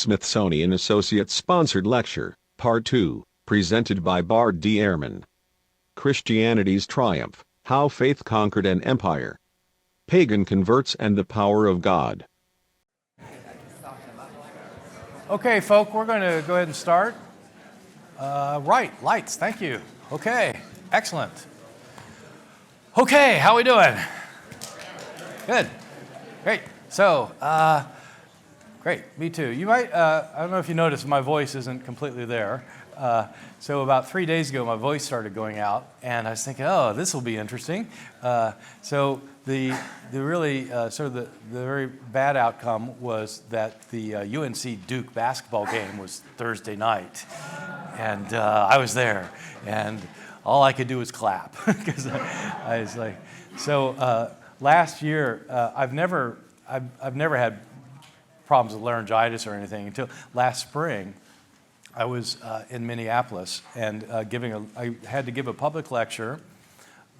Smithsonian Associates sponsored lecture, Part 2, presented by Bart D. Ehrman. Christianity's Triumph, How Faith Conquered an Empire. Pagan Converts and the Power of God. Okay, folk, we're going to go ahead and start. Right, lights, thank you. Okay, excellent. Okay, how we doing? Good, great. So, great, me too. You might, I don't know if you noticed, my voice isn't completely there. So about 3 days ago, my voice started going out, and I was thinking, oh, this will be interesting. So the really sort of the very bad outcome was that the UNC Duke basketball game was Thursday night, and I was there, and all I could do was clap because I was like, so last year I've never had problems with laryngitis or anything until last spring. I was in Minneapolis and I had to give a public lecture,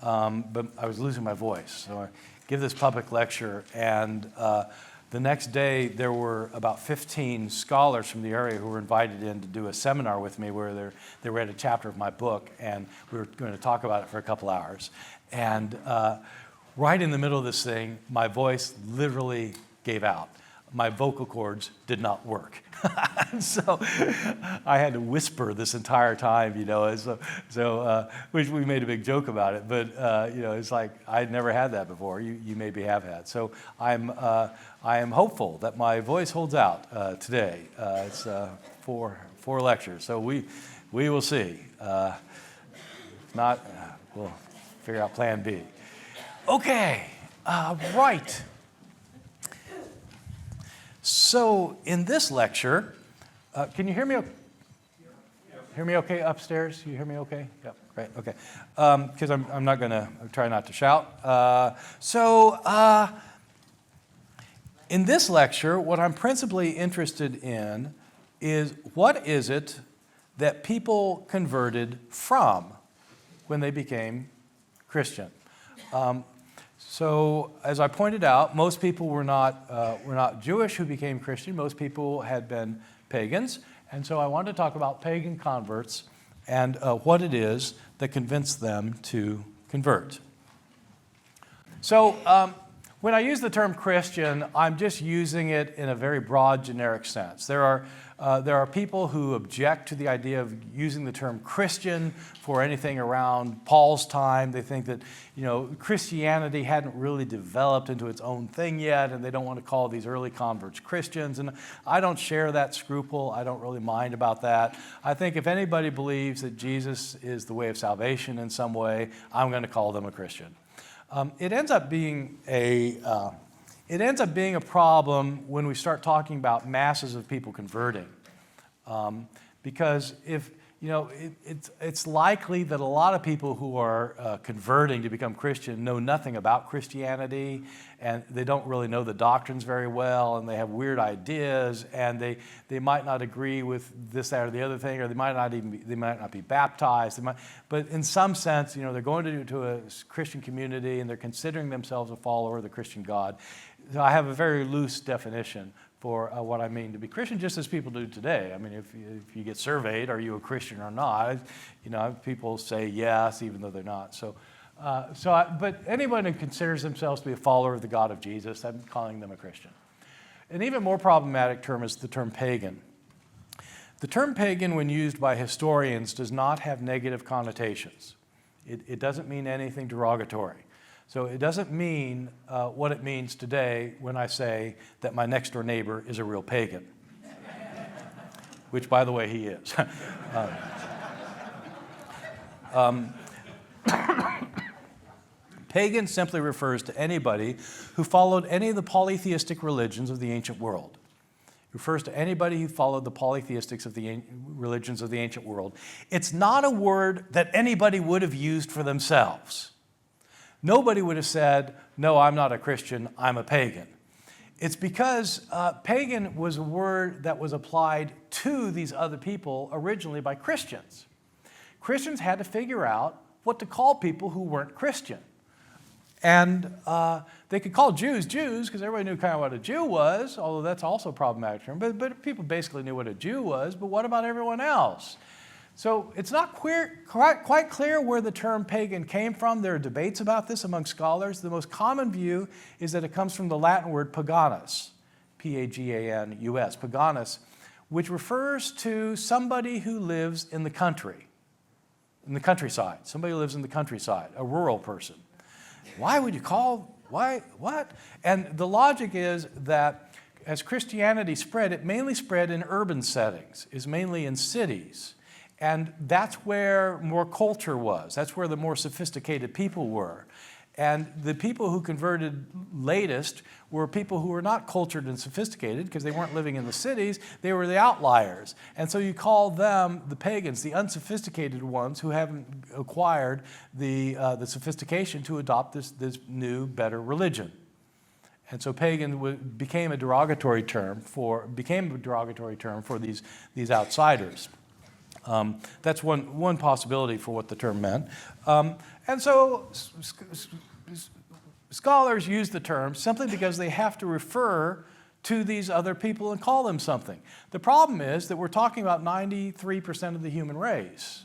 but I was losing my voice. So I give this public lecture, and the next day there were about 15 scholars from the area who were invited in to do a seminar with me where they read a chapter of my book, and we were going to talk about it for a couple hours. And right in the middle of this thing, my voice literally gave out. My vocal cords did not work. So I had to whisper this entire time, you know, which we made a big joke about it, but you know, it's like I'd never had that before. You maybe have had. So I am hopeful that my voice holds out today. It's four lectures, so we will see. If not, we'll figure out plan B. Okay, right. So in this lecture, can you hear me? Hear me okay upstairs? You hear me okay? Yep, great, okay. Because I'm not going to try not to shout. In this lecture, what I'm principally interested in is what is it that people converted from when they became Christian? So, as I pointed out, most people were not Jewish who became Christian. Most people had been pagans. And so I wanted to talk about pagan converts and what it is that convinced them to convert. So, when I use the term Christian, I'm just using it in a very broad, generic sense. There are people who object to the idea of using the term Christian for anything around Paul's time. They think that, you know, Christianity hadn't really developed into its own thing yet, and they don't want to call these early converts Christians. And I don't share that scruple. I don't really mind about that. I think if anybody believes that Jesus is the way of salvation in some way, I'm going to call them a Christian. It ends up being a problem when we start talking about masses of people converting, because if you know, it's likely that a lot of people who are converting to become Christian know nothing about Christianity, and they don't really know the doctrines very well, and they have weird ideas, and they might not agree with this, that, or the other thing, or they might not be baptized. But in some sense, you know, they're going to a Christian community, and they're considering themselves a follower of the Christian God. So I have a very loose definition for what I mean to be Christian, just as people do today. I mean, if you get surveyed, are you a Christian or not? You know, people say yes, even though they're not. But anyone who considers themselves to be a follower of the God of Jesus, I'm calling them a Christian. An even more problematic term is the term pagan. The term pagan, when used by historians, does not have negative connotations. It doesn't mean anything derogatory. So it doesn't mean what it means today when I say that my next door neighbor is a real pagan, which, by the way, he is. Pagan simply refers to anybody who followed any of the polytheistic religions of the ancient world. It refers to anybody who followed the polytheistics of the religions of the ancient world. It's not a word that anybody would have used for themselves. Nobody would have said, no, I'm not a Christian, I'm a pagan. It's because pagan was a word that was applied to these other people originally by Christians. Christians had to figure out what to call people who weren't Christian. And they could call Jews Jews because everybody knew kind of what a Jew was, although that's also a problematic term. But people basically knew what a Jew was, but what about everyone else? So it's not quite clear where the term pagan came from. There are debates about this among scholars. The most common view is that it comes from the Latin word paganus, P-A-G-A-N-U-S, paganus, which refers to somebody who lives in the country, in the countryside, somebody who lives in the countryside, a rural person. Why would you call, what? And the logic is that as Christianity spread, it mainly spread in urban settings, is mainly in cities. And that's where more culture was. That's where the more sophisticated people were. And the people who converted latest were people who were not cultured and sophisticated because they weren't living in the cities. They were the outliers. And so you call them the pagans, the unsophisticated ones who haven't acquired the sophistication to adopt this new, better religion. And so pagan became a derogatory term for these outsiders. That's one possibility for what the term meant. And so scholars use the term simply because they have to refer to these other people and call them something. The problem is that we're talking about 93% of the human race.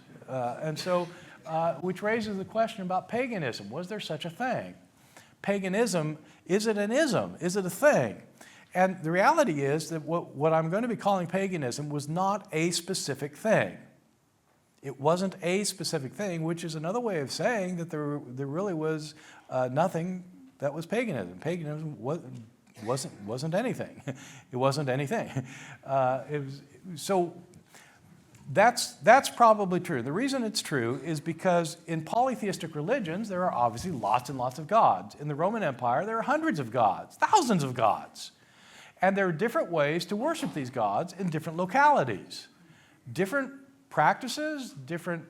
Which raises the question about paganism. Was there such a thing? Paganism, is it an ism? Is it a thing? And the reality is that what I'm going to be calling paganism was not a specific thing. It wasn't a specific thing, which is another way of saying that there really was nothing that was paganism. Paganism wasn't anything. It wasn't anything. So that's probably true. The reason it's true is because in polytheistic religions, there are obviously lots and lots of gods. In the Roman Empire, there are hundreds of gods, thousands of gods. And there are different ways to worship these gods in different localities. Different practices, different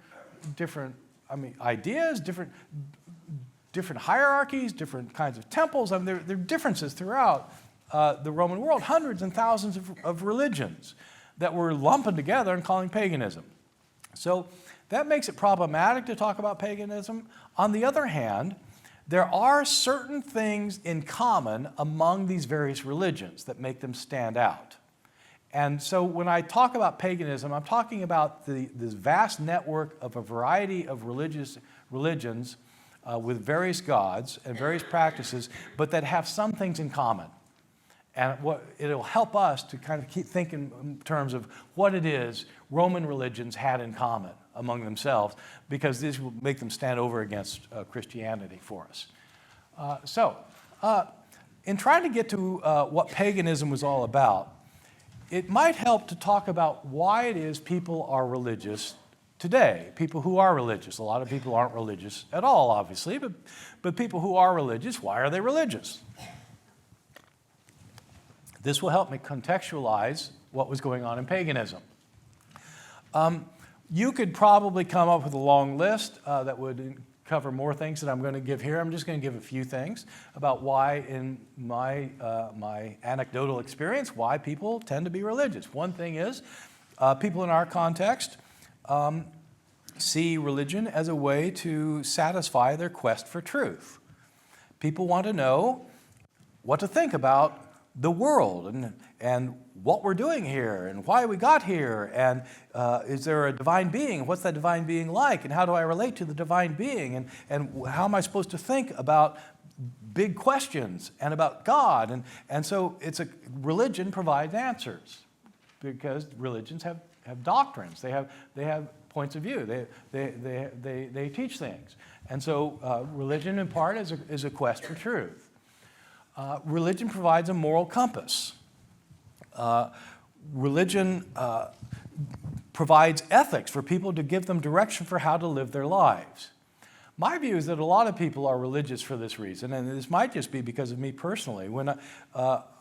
ideas, different hierarchies, different kinds of temples. I mean, there are differences throughout the Roman world, hundreds and thousands of religions that were lumping together and calling paganism. So that makes it problematic to talk about paganism. On the other hand, there are certain things in common among these various religions that make them stand out. And so when I talk about paganism, I'm talking about this vast network of a variety of religions with various gods and various practices, but that have some things in common. And it'll help us to kind of keep thinking in terms of what it is Roman religions had in common among themselves, because this will make them stand over against Christianity for us. In trying to get to what paganism was all about, it might help to talk about why it is people are religious today, people who are religious. A lot of people aren't religious at all, obviously, but people who are religious, why are they religious? This will help me contextualize what was going on in paganism. You could probably come up with a long list that would cover more things that I'm going to give here. I'm just going to give a few things about why, in my anecdotal experience, why people tend to be religious. One thing is, people in our context see religion as a way to satisfy their quest for truth. People want to know what to think about the world and what we're doing here and why we got here, and is there a divine being? What's that divine being like, and how do I relate to the divine being, and how am I supposed to think about big questions and about God? And so religion provides answers, because religions have doctrines. They have points of view. They teach things. And so religion in part is a quest for truth. Religion provides a moral compass. Religion provides ethics for people to give them direction for how to live their lives. My view is that a lot of people are religious for this reason, and this might just be because of me personally. When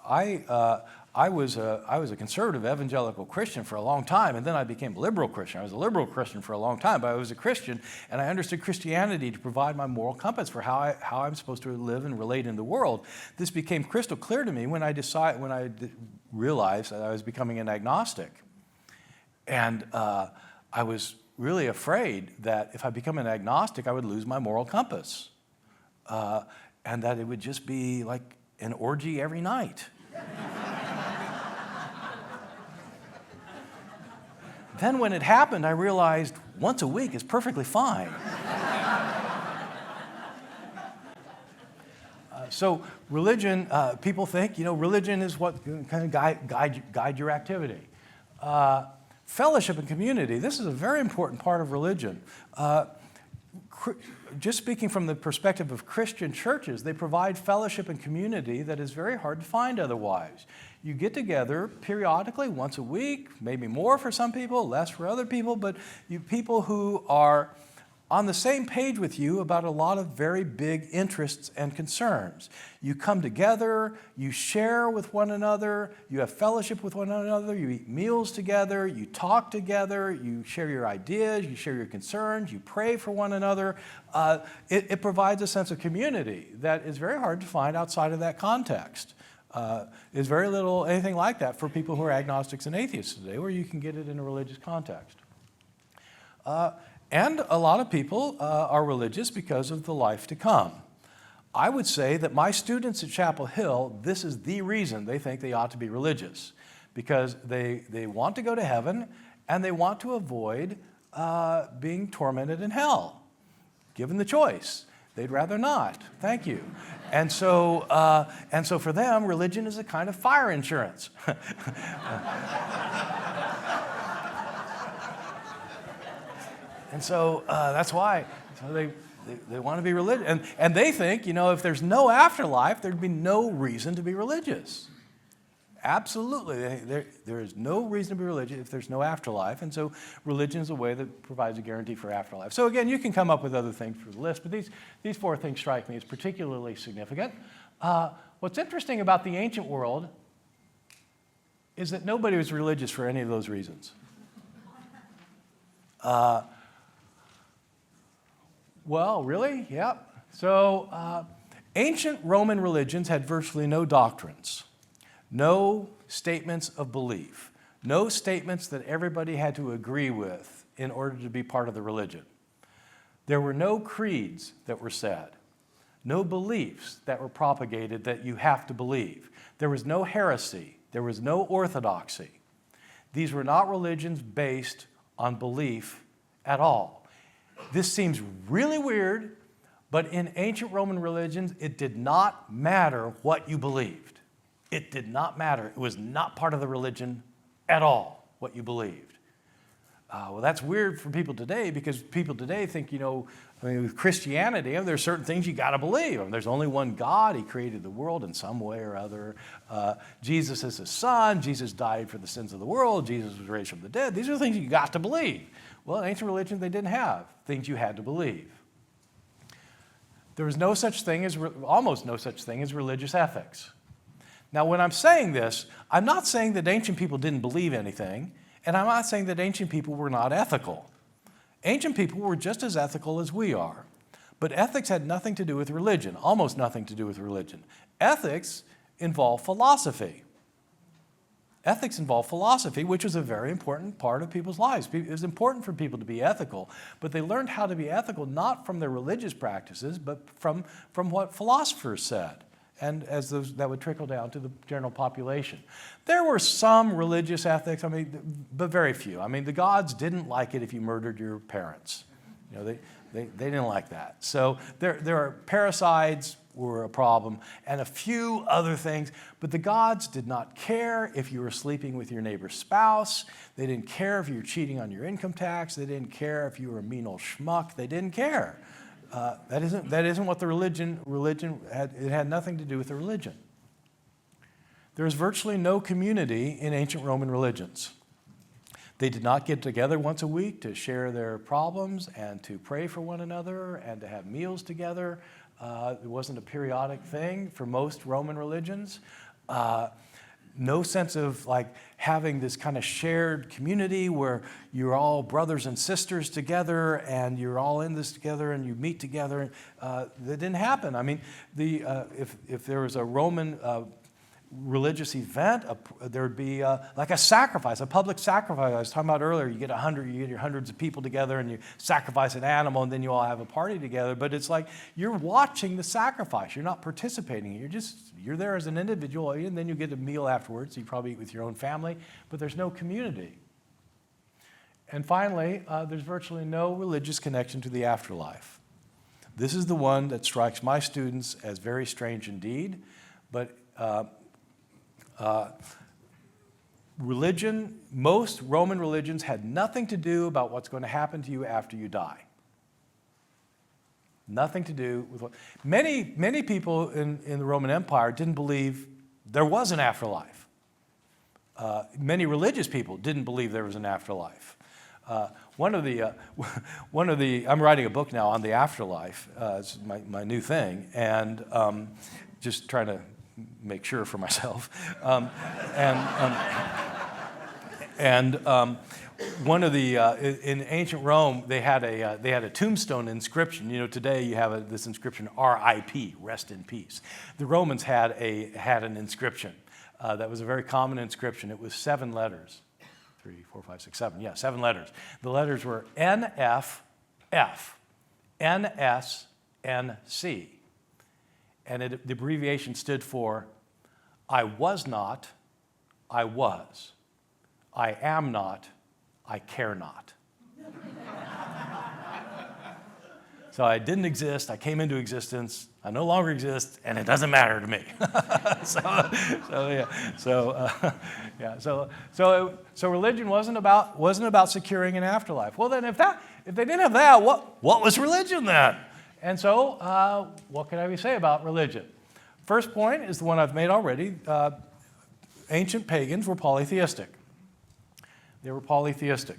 I was a conservative evangelical Christian for a long time, and then I became a liberal Christian. I was a liberal Christian for a long time, but I was a Christian, and I understood Christianity to provide my moral compass for how I'm supposed to live and relate in the world. This became crystal clear to me when I realized that I was becoming an agnostic. And I was really afraid that if I become an agnostic, I would lose my moral compass. and that it would just be like an orgy every night. Then when it happened, I realized once a week is perfectly fine. So religion, people think, religion is what kind of guide your activity. Fellowship and community, this is a very important part of religion. Just speaking from the perspective of Christian churches, they provide fellowship and community that is very hard to find otherwise. You get together periodically, once a week, maybe more for some people, less for other people, but people who are on the same page with you about a lot of very big interests and concerns. You come together, you share with one another, you have fellowship with one another, you eat meals together, you talk together, you share your ideas, you share your concerns, you pray for one another. It provides a sense of community that is very hard to find outside of that context. There's very little anything like that for people who are agnostics and atheists today, where you can get it in a religious context. And a lot of people are religious because of the life to come. I would say that my students at Chapel Hill, this is the reason they think they ought to be religious, because they want to go to heaven and they want to avoid being tormented in hell, given the choice. They'd rather not. Thank you. And so for them, religion is a kind of fire insurance. And so that's why they want to be religious. And they think, if there's no afterlife, there'd be no reason to be religious. Absolutely. There is no reason to be religious if there's no afterlife. And so religion is a way that provides a guarantee for afterlife. So again, you can come up with other things for the list, but these four things strike me as particularly significant. What's interesting about the ancient world is that nobody was religious for any of those reasons. Well, really? Yep. So ancient Roman religions had virtually no doctrines, no statements of belief, no statements that everybody had to agree with in order to be part of the religion. There were no creeds that were said, no beliefs that were propagated that you have to believe. There was no heresy. There was no orthodoxy. These were not religions based on belief at all. This seems really weird, but in ancient Roman religions, it did not matter what you believed. It did not matter. It was not part of the religion at all, what you believed. Well, that's weird for people today, because people today think, with Christianity, there's certain things you got to believe. There's only one God. He created the world in some way or other. Jesus is his son. Jesus died for the sins of the world. Jesus was raised from the dead. These are things you got to believe. Well, in ancient religions, they didn't have things you had to believe. There was almost no such thing as religious ethics. Now, when I'm saying this, I'm not saying that ancient people didn't believe anything, and I'm not saying that ancient people were not ethical. Ancient people were just as ethical as we are. But ethics had nothing to do with religion, almost nothing to do with religion. Ethics involved philosophy. Ethics involved philosophy, which was a very important part of people's lives. It was important for people to be ethical, but they learned how to be ethical not from their religious practices, but from what philosophers said, and that would trickle down to the general population. There were some religious ethics, but very few. The gods didn't like it if you murdered your parents. They didn't like that. So there are parricides were a problem, and a few other things, but the gods did not care if you were sleeping with your neighbor's spouse. They didn't care if you were cheating on your income tax. They didn't care if you were a mean old schmuck. They didn't care. That isn't what the religion had. It had nothing to do with the religion. There is virtually no community in ancient Roman religions. They did not get together once a week to share their problems and to pray for one another and to have meals together. It wasn't a periodic thing for most Roman religions. No sense of having this kind of shared community where you're all brothers and sisters together and you're all in this together and you meet together. That didn't happen. If there was a Roman religious event, there would be like a sacrifice, a public sacrifice. I was talking about earlier, you get your hundreds of people together and you sacrifice an animal and then you all have a party together. But it's like you're watching the sacrifice. You're not participating. You're there as an individual, and then you get a meal afterwards. You probably eat with your own family, but there's no community. And finally, there's virtually no religious connection to the afterlife. This is the one that strikes my students as very strange indeed, but religion, most Roman religions had nothing to do about what's going to happen to you after you die. Nothing to do with what... Many people in the Roman Empire didn't believe there was an afterlife. Many religious people didn't believe there was an afterlife. I'm writing a book now on the afterlife. It's my new thing, and just trying to make sure for myself. One of the in ancient Rome, they had a tombstone inscription. You know, today you have this inscription, R.I.P., rest in peace. The Romans had an inscription that was a very common inscription. It was 7 letters. 3, 4, 5, 6, 7. Yeah, 7 letters. The letters were N.F.F., N.S.N.C. And the abbreviation stood for, I was not, I was. I am not, I care not. So I didn't exist, I came into existence, I no longer exist, and it doesn't matter to me. So religion wasn't about securing an afterlife. Well, then if they didn't have that, what was religion then? And so what can I say about religion? First point is the one I've made already. Ancient pagans were polytheistic. They were polytheistic.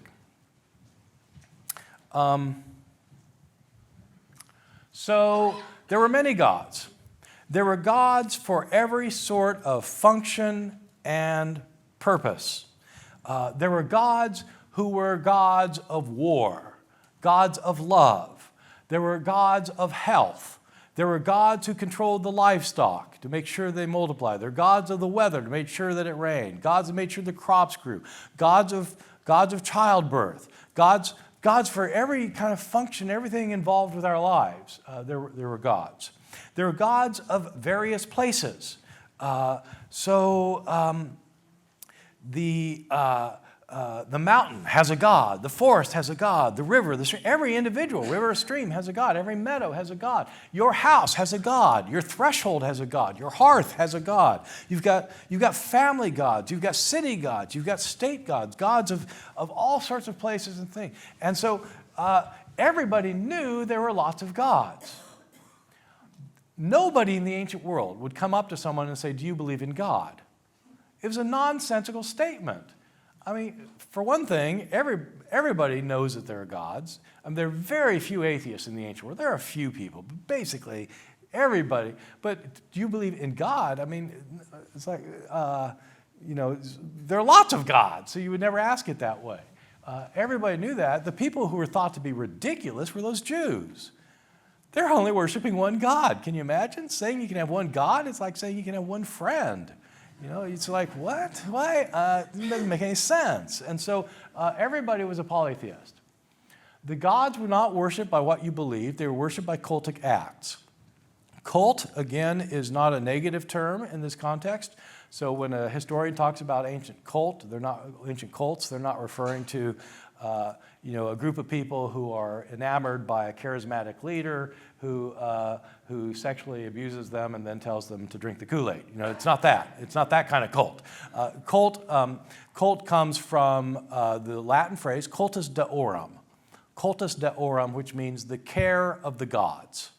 So there were many gods. There were gods for every sort of function and purpose. There were gods who were gods of war, gods of love. There were gods of health. There were gods who controlled the livestock to make sure they multiplied. There were gods of the weather to make sure that it rained. Gods that made sure the crops grew. Gods of childbirth. Gods for every kind of function, everything involved with our lives. There were gods. There were gods of various places. The mountain has a god. The forest has a god. The river, the stream, every individual river or stream has a god. Every meadow has a god. Your house has a god. Your threshold has a god. Your hearth has a god. You've got family gods. You've got city gods. You've got state gods. Gods of all sorts of places and things. And so everybody knew there were lots of gods. Nobody in the ancient world would come up to someone and say, "Do you believe in God?" It was a nonsensical statement. I mean, for one thing, everybody knows that there are gods. I mean, there are very few atheists in the ancient world. There are a few people, but basically everybody. But do you believe in God? I mean, it's like, there are lots of gods, so you would never ask it that way. Everybody knew that. The people who were thought to be ridiculous were those Jews. They're only worshiping one God. Can you imagine? Saying you can have one God, it's like saying you can have one friend. You know, it's like, what? Why? It doesn't make any sense. And so everybody was a polytheist. The gods were not worshipped by what you believed. They were worshipped by cultic acts. Cult, again, is not a negative term in this context. So when a historian talks about ancient cults, they're not referring to a group of people who are enamored by a charismatic leader who sexually abuses them and then tells them to drink the Kool-Aid. You know, it's not that. It's not that kind of cult. Cult comes from the Latin phrase cultus deorum. Cultus deorum, which means the care of the gods.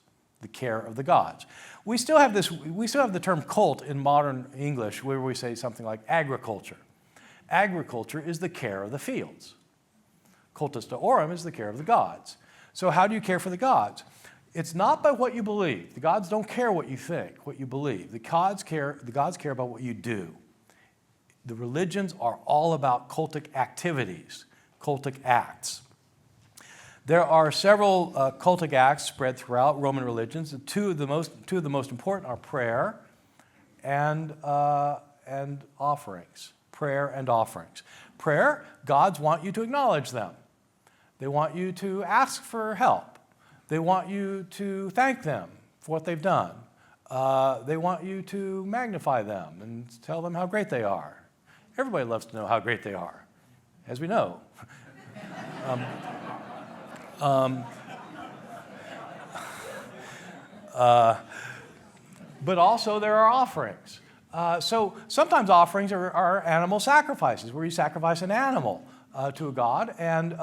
The care of the gods. We still have the term cult in modern English where we say something like agriculture. Agriculture is the care of the fields. Cultus deorum is the care of the gods. So how do you care for the gods? It's not by what you believe. The gods don't care what you think, what you believe. The gods care about what you do. The religions are all about cultic activities, cultic acts. There are several cultic acts spread throughout Roman religions. Two of the most important are prayer and offerings. Prayer and offerings. Prayer, gods want you to acknowledge them. They want you to ask for help. They want you to thank them for what they've done. They want you to magnify them and tell them how great they are. Everybody loves to know how great they are, as we know. But also there are offerings. So sometimes offerings are animal sacrifices, where you sacrifice an animal to a god. And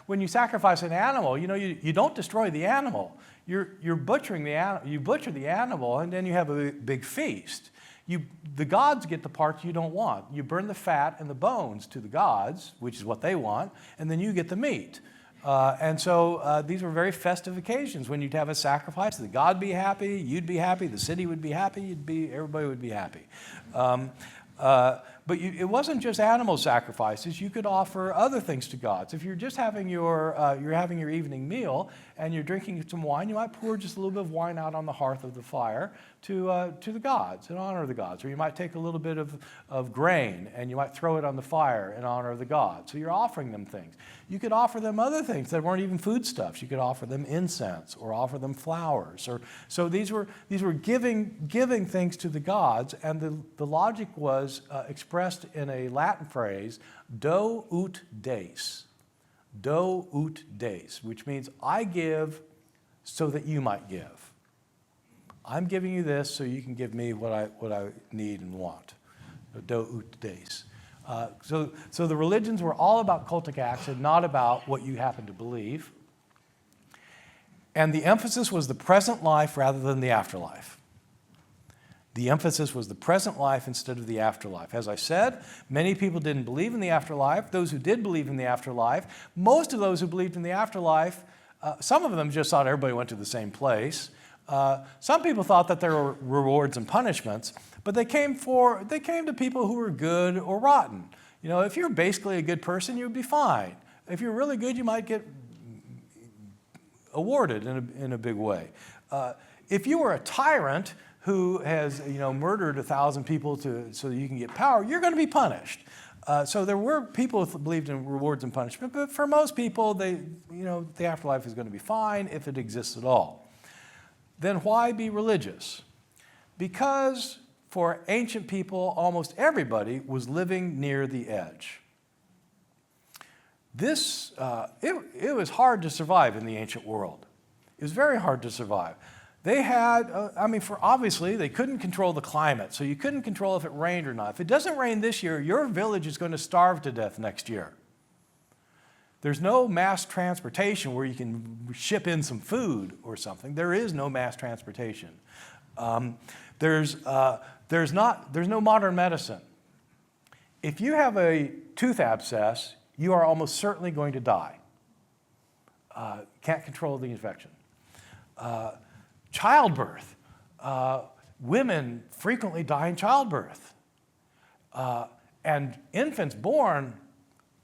when you sacrifice an animal, you don't destroy the animal. You're butchering the animal. You butcher the animal, and then you have a big feast. The gods get the parts you don't want. You burn the fat and the bones to the gods, which is what they want, and then you get the meat. And so these were very festive occasions when you'd have a sacrifice. The god be happy, you'd be happy, the city would be happy, everybody would be happy. But it wasn't just animal sacrifices. You could offer other things to gods. If you're just having your evening meal and you're drinking some wine, you might pour just a little bit of wine out on the hearth of the fire to the gods, in honor of the gods. Or you might take a little bit of grain and you might throw it on the fire in honor of the gods. So you're offering them things. You could offer them other things that weren't even foodstuffs. You could offer them incense or offer them flowers. So these were giving things to the gods, and the logic was expressed in a Latin phrase, do ut des. Do ut des, which means I give so that you might give. I'm giving you this so you can give me what I need and want. Do ut des. So the religions were all about cultic acts and not about what you happen to believe. And the emphasis was the present life rather than the afterlife. The emphasis was the present life instead of the afterlife. As I said, many people didn't believe in the afterlife. Those who did believe in the afterlife, most of those who believed in the afterlife, some of them just thought everybody went to the same place. Some people thought that there were rewards and punishments, but they came to people who were good or rotten. If you're basically a good person, you'd be fine. If you're really good, you might get awarded in a big way. If you were a tyrant who has murdered 1,000 people so that you can get power, you're going to be punished. So there were people who believed in rewards and punishment, but for most people, the afterlife is going to be fine if it exists at all. Then why be religious? Because for ancient people, almost everybody was living near the edge. It was hard to survive in the ancient world. It was very hard to survive. They had, obviously, they couldn't control the climate, so you couldn't control if it rained or not. If it doesn't rain this year, your village is going to starve to death next year. There's no mass transportation where you can ship in some food or something. There is no mass transportation. There's no modern medicine. If you have a tooth abscess, you are almost certainly going to die. Can't control the infection. Childbirth. Women frequently die in childbirth. And infants born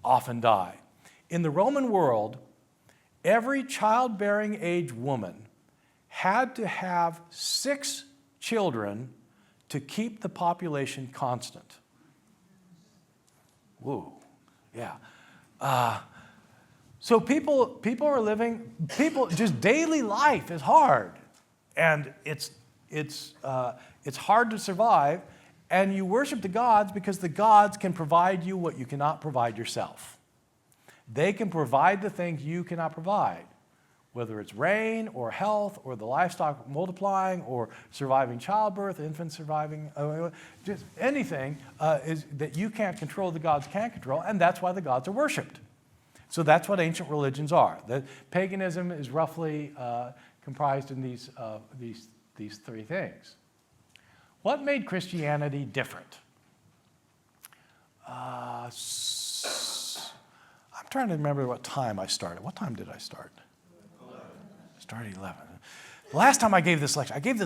often die. In the Roman world, every childbearing age woman had to have 6 children to keep the population constant. Whoa, yeah. So people are living, just daily life is hard. And it's hard to survive, and you worship the gods because the gods can provide you what you cannot provide yourself. They can provide the things you cannot provide, whether it's rain or health or the livestock multiplying or surviving childbirth, infants surviving, just anything is that you can't control, the gods can't control, and that's why the gods are worshipped. So that's what ancient religions are. Paganism is roughly comprised in these 3 things. What made Christianity different? I'm trying to remember what time I started. What time did I start? 11. Started 11. The last time I gave this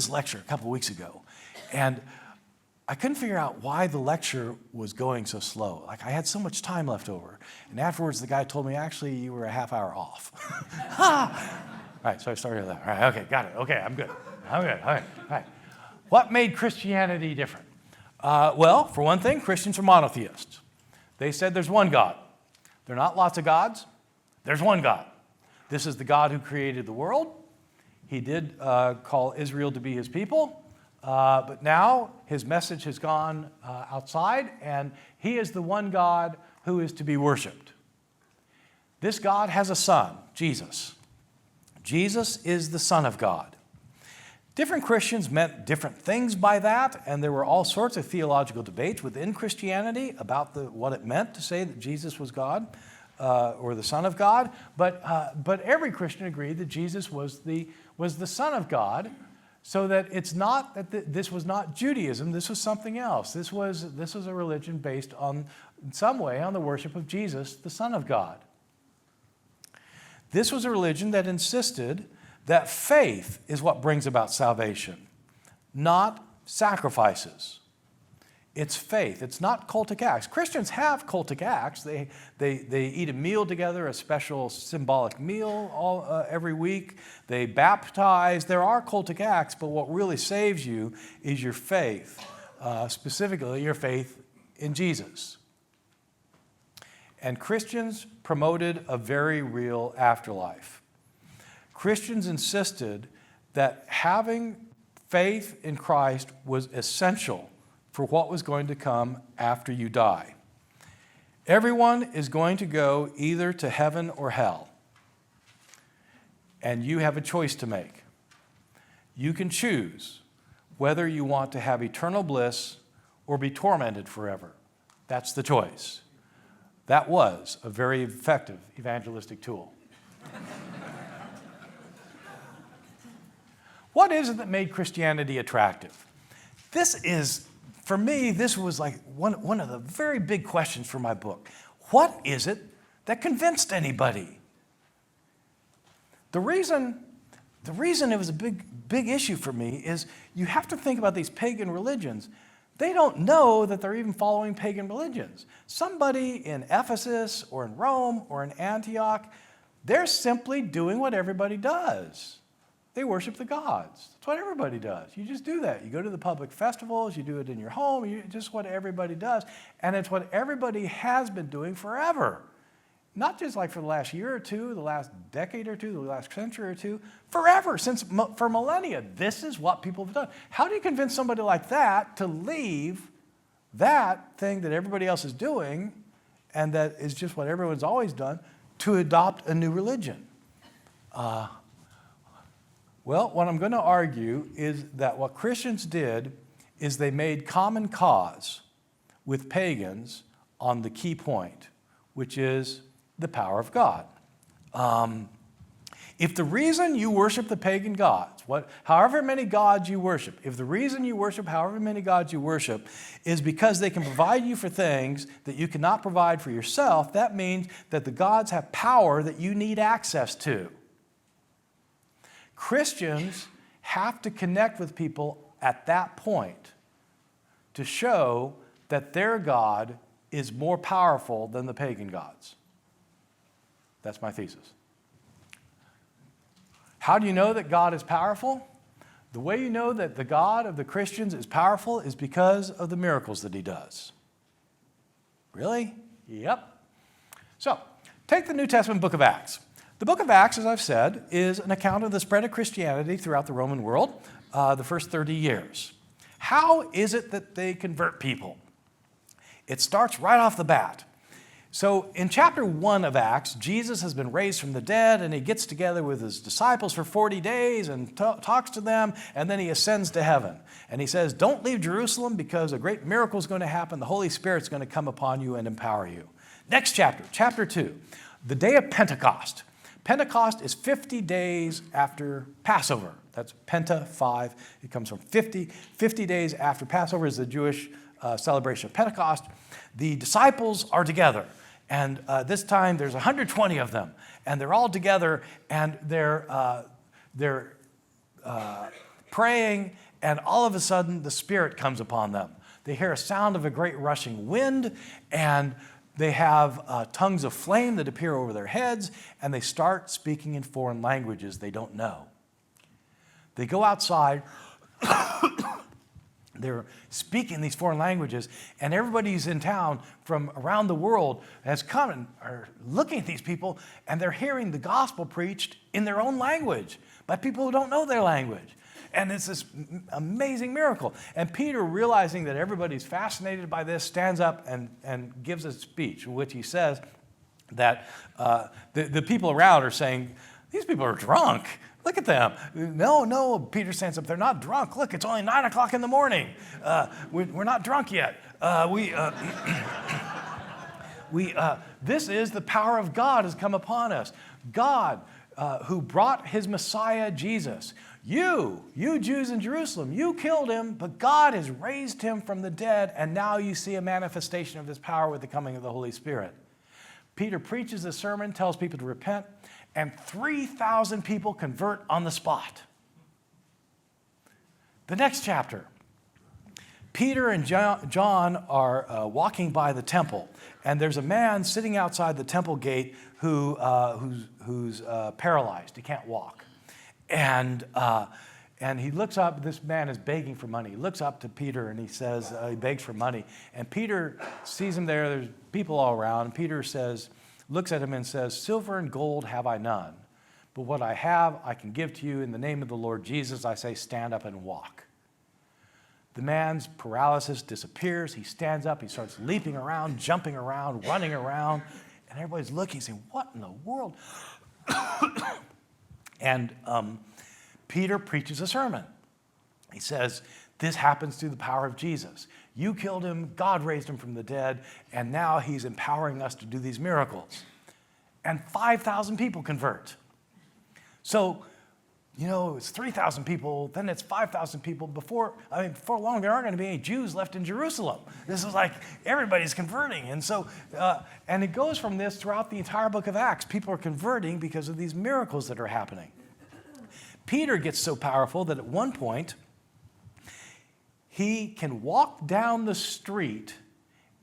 lecture a couple weeks ago, and I couldn't figure out why the lecture was going so slow. Like, I had so much time left over. And afterwards, the guy told me, actually, you were a half hour off. All right, so I started at 11. All right, okay, got it. Okay, I'm good. All right. What made Christianity different? Well, for one thing, Christians are monotheists. They said there's one God. They're not lots of gods. There's one God. This is the God who created the world. He did call Israel to be his people, but now his message has gone outside, and he is the one God who is to be worshiped. This God has a son, Jesus. Jesus is the Son of God. Different Christians meant different things by that, and there were all sorts of theological debates within Christianity about what it meant to say that Jesus was God or the Son of God. But every Christian agreed that Jesus was the Son of God, so that it's not that this was not Judaism. This was something else. This was a religion based on, in some way, on the worship of Jesus, the Son of God. This was a religion that insisted that faith is what brings about salvation, not sacrifices. It's faith. It's not cultic acts. Christians have cultic acts. They eat a meal together, a special symbolic meal every week. They baptize. There are cultic acts, but what really saves you is your faith, specifically your faith in Jesus. And Christians promoted a very real afterlife. Christians insisted that having faith in Christ was essential for what was going to come after you die. Everyone is going to go either to heaven or hell. And you have a choice to make. You can choose whether you want to have eternal bliss or be tormented forever. That's the choice. That was a very effective evangelistic tool. What is it that made Christianity attractive? For me, this was like one of the very big questions for my book. What is it that convinced anybody? The reason it was a big issue for me is you have to think about these pagan religions. They don't know that they're even following pagan religions. Somebody in Ephesus or in Rome or in Antioch, they're simply doing what everybody does. They worship the gods. That's what everybody does. You just do that. You go to the public festivals, you do it in your home, just what everybody does. And it's what everybody has been doing forever. Not just like for the last year or two, the last decade or two, the last century or two, forever, for millennia. This is what people have done. How do you convince somebody like that to leave that thing that everybody else is doing and that is just what everyone's always done to adopt a new religion? Well, what I'm going to argue is that what Christians did is they made common cause with pagans on the key point, which is the power of God. If the reason you worship the pagan gods, however many gods you worship, if the reason you worship however many gods you worship is because they can provide you for things that you cannot provide for yourself, that means that the gods have power that you need access to. Christians have to connect with people at that point to show that their God is more powerful than the pagan gods. That's my thesis. How do you know that God is powerful? The way you know that the God of the Christians is powerful is because of the miracles that he does. Really? Yep. So, take the New Testament book of Acts. The book of Acts, as I've said, is an account of the spread of Christianity throughout the Roman world, the first 30 years. How is it that they convert people? It starts right off the bat. So in chapter 1 of Acts, Jesus has been raised from the dead, and he gets together with his disciples for 40 days and talks to them, and then he ascends to heaven. And he says, don't leave Jerusalem because a great miracle is going to happen. The Holy Spirit's going to come upon you and empower you. Next chapter, chapter 2, the day of Pentecost. Pentecost is 50 days after Passover. That's Penta, 5. It comes from 50. 50 days after Passover is the Jewish celebration of Pentecost. The disciples are together. And this time there's 120 of them. And they're all together and they're praying. And all of a sudden the Spirit comes upon them. They hear a sound of a great rushing wind, and they have tongues of flame that appear over their heads, and they start speaking in foreign languages they don't know. They go outside, They're speaking these foreign languages, and everybody who's in town from around the world has come and are looking at these people, and they're hearing the gospel preached in their own language by people who don't know their language. And it's this amazing miracle. And Peter, realizing that everybody's fascinated by this, stands up and gives a speech in which he says that the people around are saying, these people are drunk. Look at them. No, Peter stands up. They're not drunk. Look, it's only 9 o'clock in the morning. We're not drunk yet. This is the power of God has come upon us. God, who brought his Messiah, Jesus. You Jews in Jerusalem, you killed him, but God has raised him from the dead, and now you see a manifestation of his power with the coming of the Holy Spirit. Peter preaches a sermon, tells people to repent, and 3,000 people convert on the spot. The next chapter, Peter and John are walking by the temple, and there's a man sitting outside the temple gate who's paralyzed. He can't walk. And he looks up. This man is begging for money. He looks up to Peter, and he says, he begs for money. And Peter sees him there. There's people all around. And Peter looks at him and says, silver and gold have I none, but what I have I can give to you. In the name of the Lord Jesus, I say, stand up and walk. The man's paralysis disappears. He stands up. He starts leaping around, jumping around, running around. And everybody's looking, saying, what in the world? And Peter preaches a sermon. He says, this happens through the power of Jesus. You killed him, God raised him from the dead, and now he's empowering us to do these miracles. And 5,000 people convert. So, it's 3,000 people, then it's 5,000 people. Before long, there aren't going to be any Jews left in Jerusalem. This is like everybody's converting. And so, and it goes from this throughout the entire book of Acts. People are converting because of these miracles that are happening. Peter gets so powerful that at one point, he can walk down the street,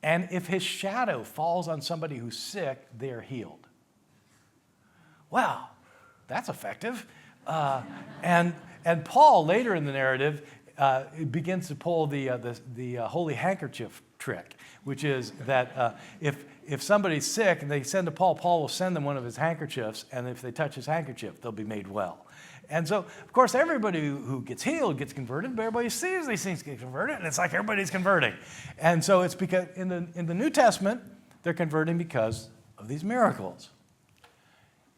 and if his shadow falls on somebody who's sick, they are healed. Wow, that's effective. And Paul, later in the narrative, begins to pull the holy handkerchief trick, which is that if somebody's sick and they send to Paul, Paul will send them one of his handkerchiefs, and if they touch his handkerchief, they'll be made well. And so, of course, everybody who gets healed gets converted, but everybody sees these things get converted, and it's like everybody's converting. And so it's because in the New Testament, they're converting because of these miracles.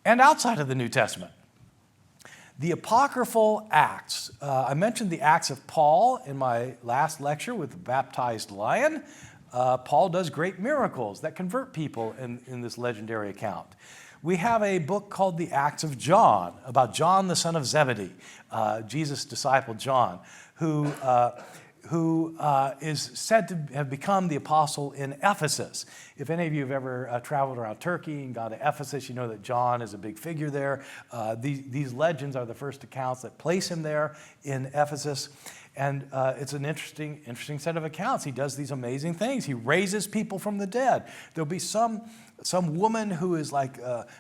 And outside of the New Testament, the apocryphal Acts. I mentioned the Acts of Paul in my last lecture with the baptized lion. Paul does great miracles that convert people in this legendary account. We have a book called The Acts of John, about John, the son of Zebedee, Jesus' disciple John, who is said to have become the apostle in Ephesus. If any of you have ever traveled around Turkey and gone to Ephesus, you know that John is a big figure there. These legends are the first accounts that place him there in Ephesus. And it's an interesting set of accounts. He does these amazing things. He raises people from the dead. There'll be some woman who is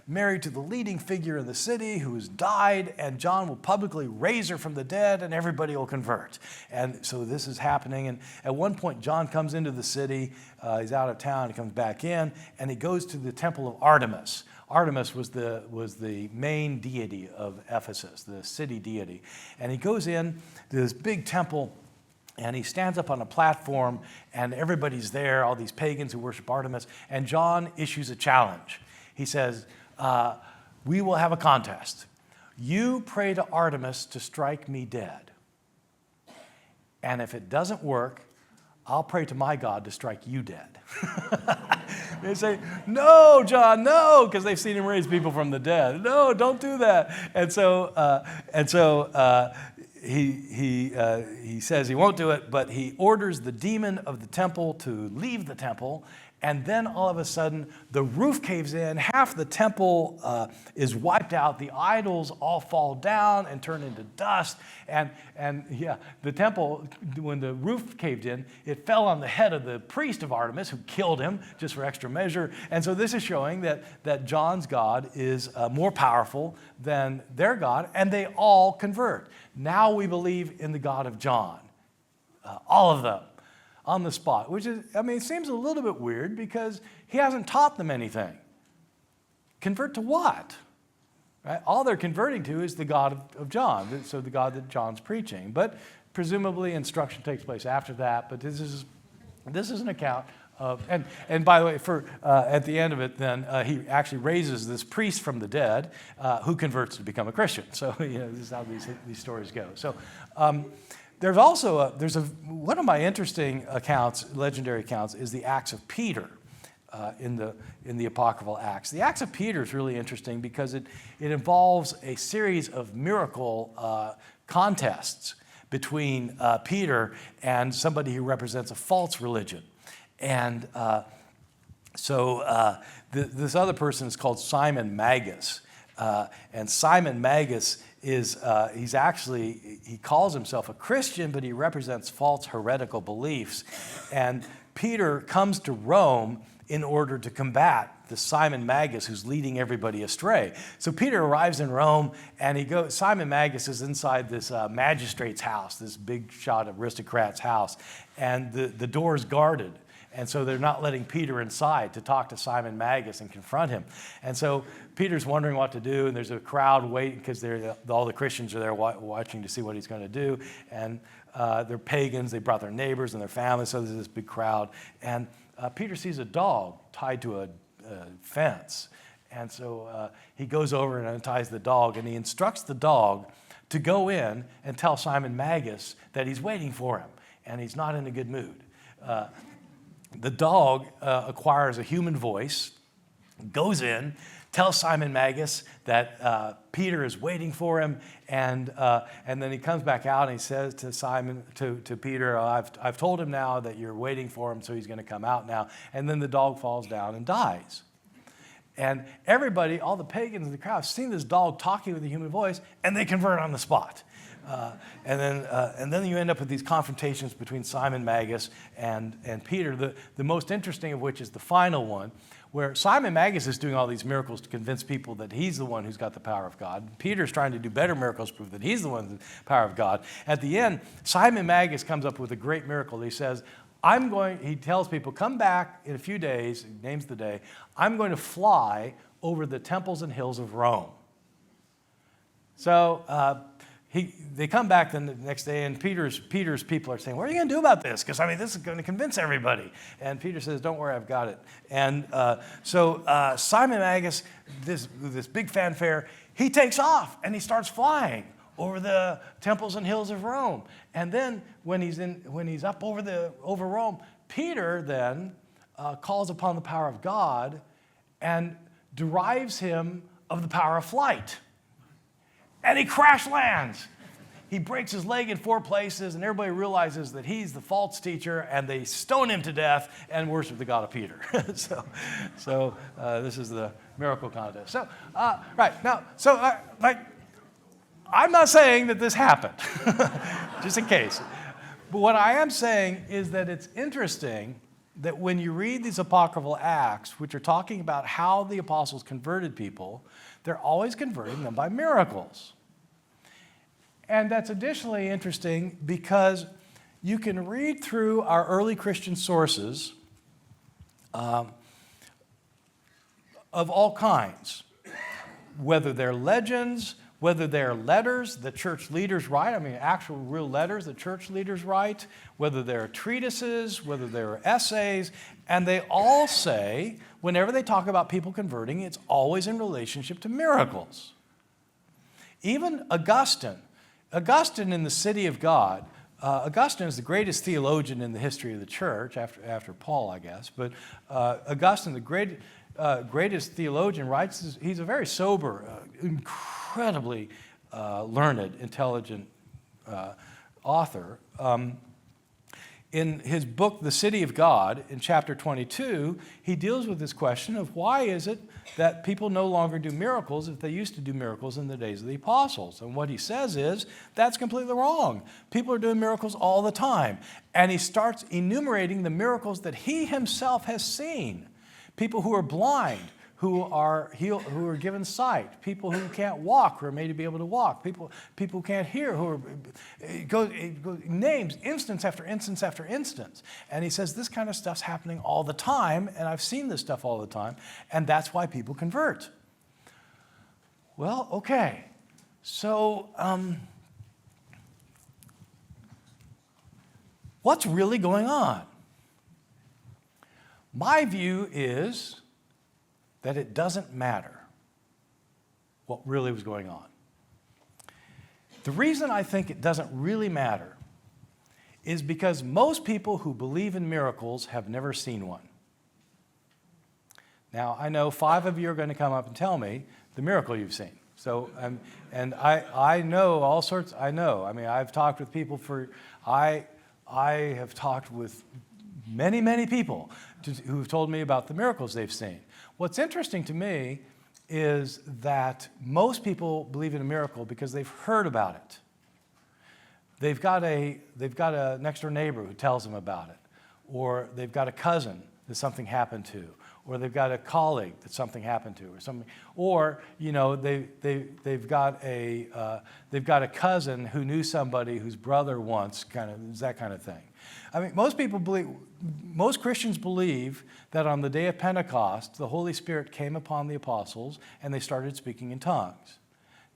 married to the leading figure in the city who has died, and John will publicly raise her from the dead, and everybody will convert. And so this is happening. And at one point, John comes into the city. He's out of town. He comes back in, and he goes to the temple of Artemis. Artemis was the main deity of Ephesus, the city deity. And he goes in to this big temple, and he stands up on a platform, and everybody's there, all these pagans who worship Artemis, and John issues a challenge. He says, we will have a contest. You pray to Artemis to strike me dead. And if it doesn't work, I'll pray to my God to strike you dead. They say, no, John, no, because they've seen him raise people from the dead. No, don't do that. And so he says he won't do it, but he orders the demon of the temple to leave the temple. And then all of a sudden, the roof caves in, half the temple is wiped out, the idols all fall down and turn into dust. And the temple, when the roof caved in, it fell on the head of the priest of Artemis, who killed him just for extra measure. And so this is showing that John's God is more powerful than their God, and they all convert. Now we believe in the God of John. all of them, on the spot, which is, it seems a little bit weird because he hasn't taught them anything. Convert to what? Right? All they're converting to is the God of John, so the God that John's preaching. But presumably instruction takes place after that, but this is an account of, and by the way, at the end of it, then he actually raises this priest from the dead who converts to become a Christian. So this is how these stories go. So there's also one of my interesting accounts, legendary accounts, is the Acts of Peter in the apocryphal Acts. The Acts of Peter is really interesting because it involves a series of miracle contests between Peter and somebody who represents a false religion. And this other person is called Simon Magus. And Simon Magus he calls himself a Christian, but he represents false heretical beliefs. And Peter comes to Rome in order to combat the Simon Magus who's leading everybody astray. So Peter arrives in Rome, and Simon Magus is inside this magistrate's house, this big shot aristocrat's house, and the door is guarded. And so they're not letting Peter inside to talk to Simon Magus and confront him. And so Peter's wondering what to do, and there's a crowd waiting because all the Christians are there watching to see what he's going to do. And they're pagans. They brought their neighbors and their families, so there's this big crowd. And Peter sees a dog tied to a fence. And so he goes over and unties the dog, and he instructs the dog to go in and tell Simon Magus that he's waiting for him, and he's not in a good mood. The dog acquires a human voice, goes in, tells Simon Magus that Peter is waiting for him, and then he comes back out and he says to Peter, I've told him now that you're waiting for him, so he's going to come out now. And then the dog falls down and dies. And everybody, all the pagans in the crowd, have seen this dog talking with a human voice, and they convert on the spot. And then you end up with these confrontations between Simon Magus and Peter, the most interesting of which is the final one, where Simon Magus is doing all these miracles to convince people that he's the one who's got the power of God. Peter's trying to do better miracles to prove that he's the one with the power of God. At the end, Simon Magus comes up with a great miracle. He says, he tells people, come back in a few days, he names the day, I'm going to fly over the temples and hills of Rome. So they come back the next day, and Peter's people are saying, what are you going to do about this? Because, this is going to convince everybody. And Peter says, don't worry, I've got it. And so Simon Magus, this big fanfare, he takes off, and he starts flying over the temples and hills of Rome. And then when he's up over Rome, Peter then calls upon the power of God and derives him of the power of flight. And he crash lands. He breaks his leg in 4 places, and everybody realizes that he's the false teacher, and they stone him to death and worship the God of Peter. So this is the miracle contest. So, right, now, I'm not saying that this happened, just in case. But what I am saying is that it's interesting that when you read these apocryphal Acts, which are talking about how the apostles converted people, they're always converting them by miracles. And that's additionally interesting because you can read through our early Christian sources of all kinds, whether they're legends, whether they're letters the church leaders write, actual real letters the church leaders write, whether they're treatises, whether they're essays, and they all say, whenever they talk about people converting, it's always in relationship to miracles. Even Augustine in the City of God, Augustine is the greatest theologian in the history of the church, after Paul, I guess, but Augustine, the greatest theologian, writes, he's a very sober, incredibly learned, intelligent author. In his book, The City of God, in chapter 22, he deals with this question of why is it that people no longer do miracles if they used to do miracles in the days of the apostles. And what he says is, that's completely wrong. People are doing miracles all the time. And he starts enumerating the miracles that he himself has seen. People who are blind, who are healed, who are given sight, people who can't walk, who are made to be able to walk, people who can't hear, who are, it goes names, instance after instance after instance. And he says this kind of stuff's happening all the time, and I've seen this stuff all the time, and that's why people convert. Well, okay, so what's really going on? My view is that it doesn't matter what really was going on. The reason I think it doesn't really matter is because most people who believe in miracles have never seen one. Now, I know 5 of you are going to come up and tell me the miracle you've seen. So, and I know all sorts, I know. I mean, I've talked with people I have talked with many, many people who've told me about the miracles they've seen. What's interesting to me is that most people believe in a miracle because they've heard about it. They've got a next door neighbor who tells them about it, or they've got a cousin that something happened to, or they've got a colleague that something happened to, or something, or they've got a cousin who knew somebody whose brother once, that kind of thing. I mean, most Christians believe that on the day of Pentecost, the Holy Spirit came upon the apostles and they started speaking in tongues.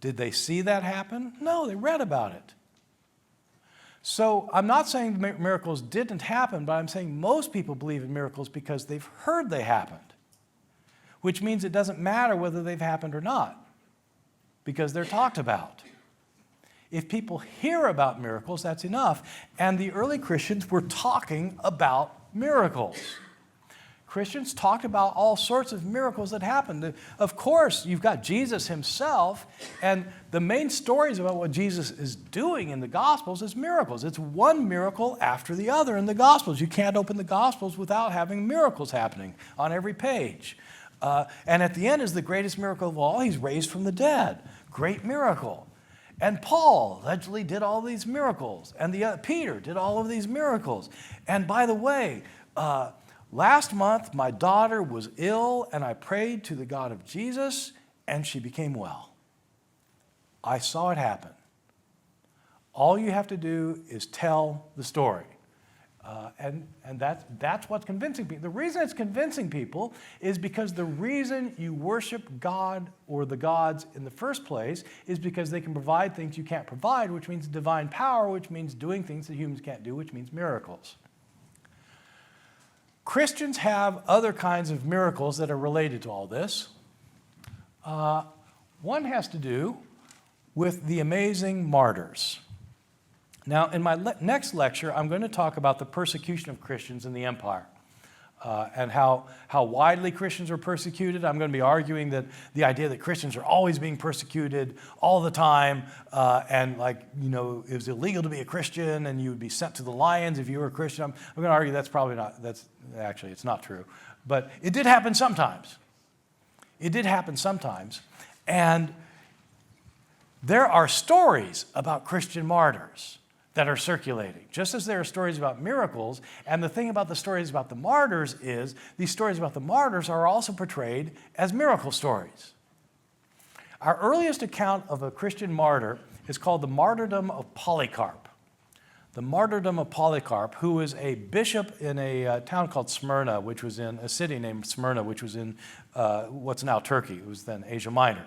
Did they see that happen? No, they read about it. So I'm not saying miracles didn't happen, but I'm saying most people believe in miracles because they've heard they happened, which means it doesn't matter whether they've happened or not, because they're talked about. If people hear about miracles, that's enough. And the early Christians were talking about miracles. Christians talked about all sorts of miracles that happened. Of course, you've got Jesus himself, and the main stories about what Jesus is doing in the Gospels is miracles. It's one miracle after the other in the Gospels. You can't open the Gospels without having miracles happening on every page. And at the end is the greatest miracle of all. He's raised from the dead. Great miracle. And Paul allegedly did all these miracles. And Peter did all of these miracles. And by the way, last month my daughter was ill and I prayed to the God of Jesus and she became well. I saw it happen. All you have to do is tell the story. And that's what's convincing people. The reason it's convincing people is because the reason you worship God or the gods in the first place is because they can provide things you can't provide, which means divine power, which means doing things that humans can't do, which means miracles. Christians have other kinds of miracles that are related to all this. One has to do with the amazing martyrs. Now, in my next lecture, I'm going to talk about the persecution of Christians in the empire and how widely Christians are persecuted. I'm going to be arguing that the idea that Christians are always being persecuted all the time and it was illegal to be a Christian and you would be sent to the lions if you were a Christian. I'm going to argue that's probably not, it's not true. But it did happen sometimes. It did happen sometimes. And there are stories about Christian martyrs that are circulating, just as there are stories about miracles. And the thing about the stories about the martyrs is these stories about the martyrs are also portrayed as miracle stories. Our earliest account of a Christian martyr is called the Martyrdom of Polycarp. The Martyrdom of Polycarp, who was a bishop in a town called Smyrna, which was in a city named Smyrna, which was in what's now Turkey. It was then Asia Minor.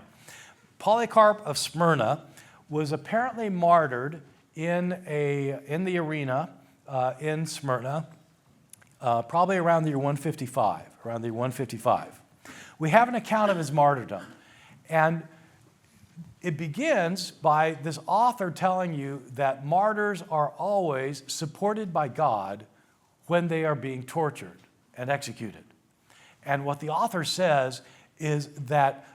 Polycarp of Smyrna was apparently martyred in the arena in Smyrna, probably around the year 155. We have an account of his martyrdom, and it begins by this author telling you that martyrs are always supported by God when they are being tortured and executed. And what the author says is that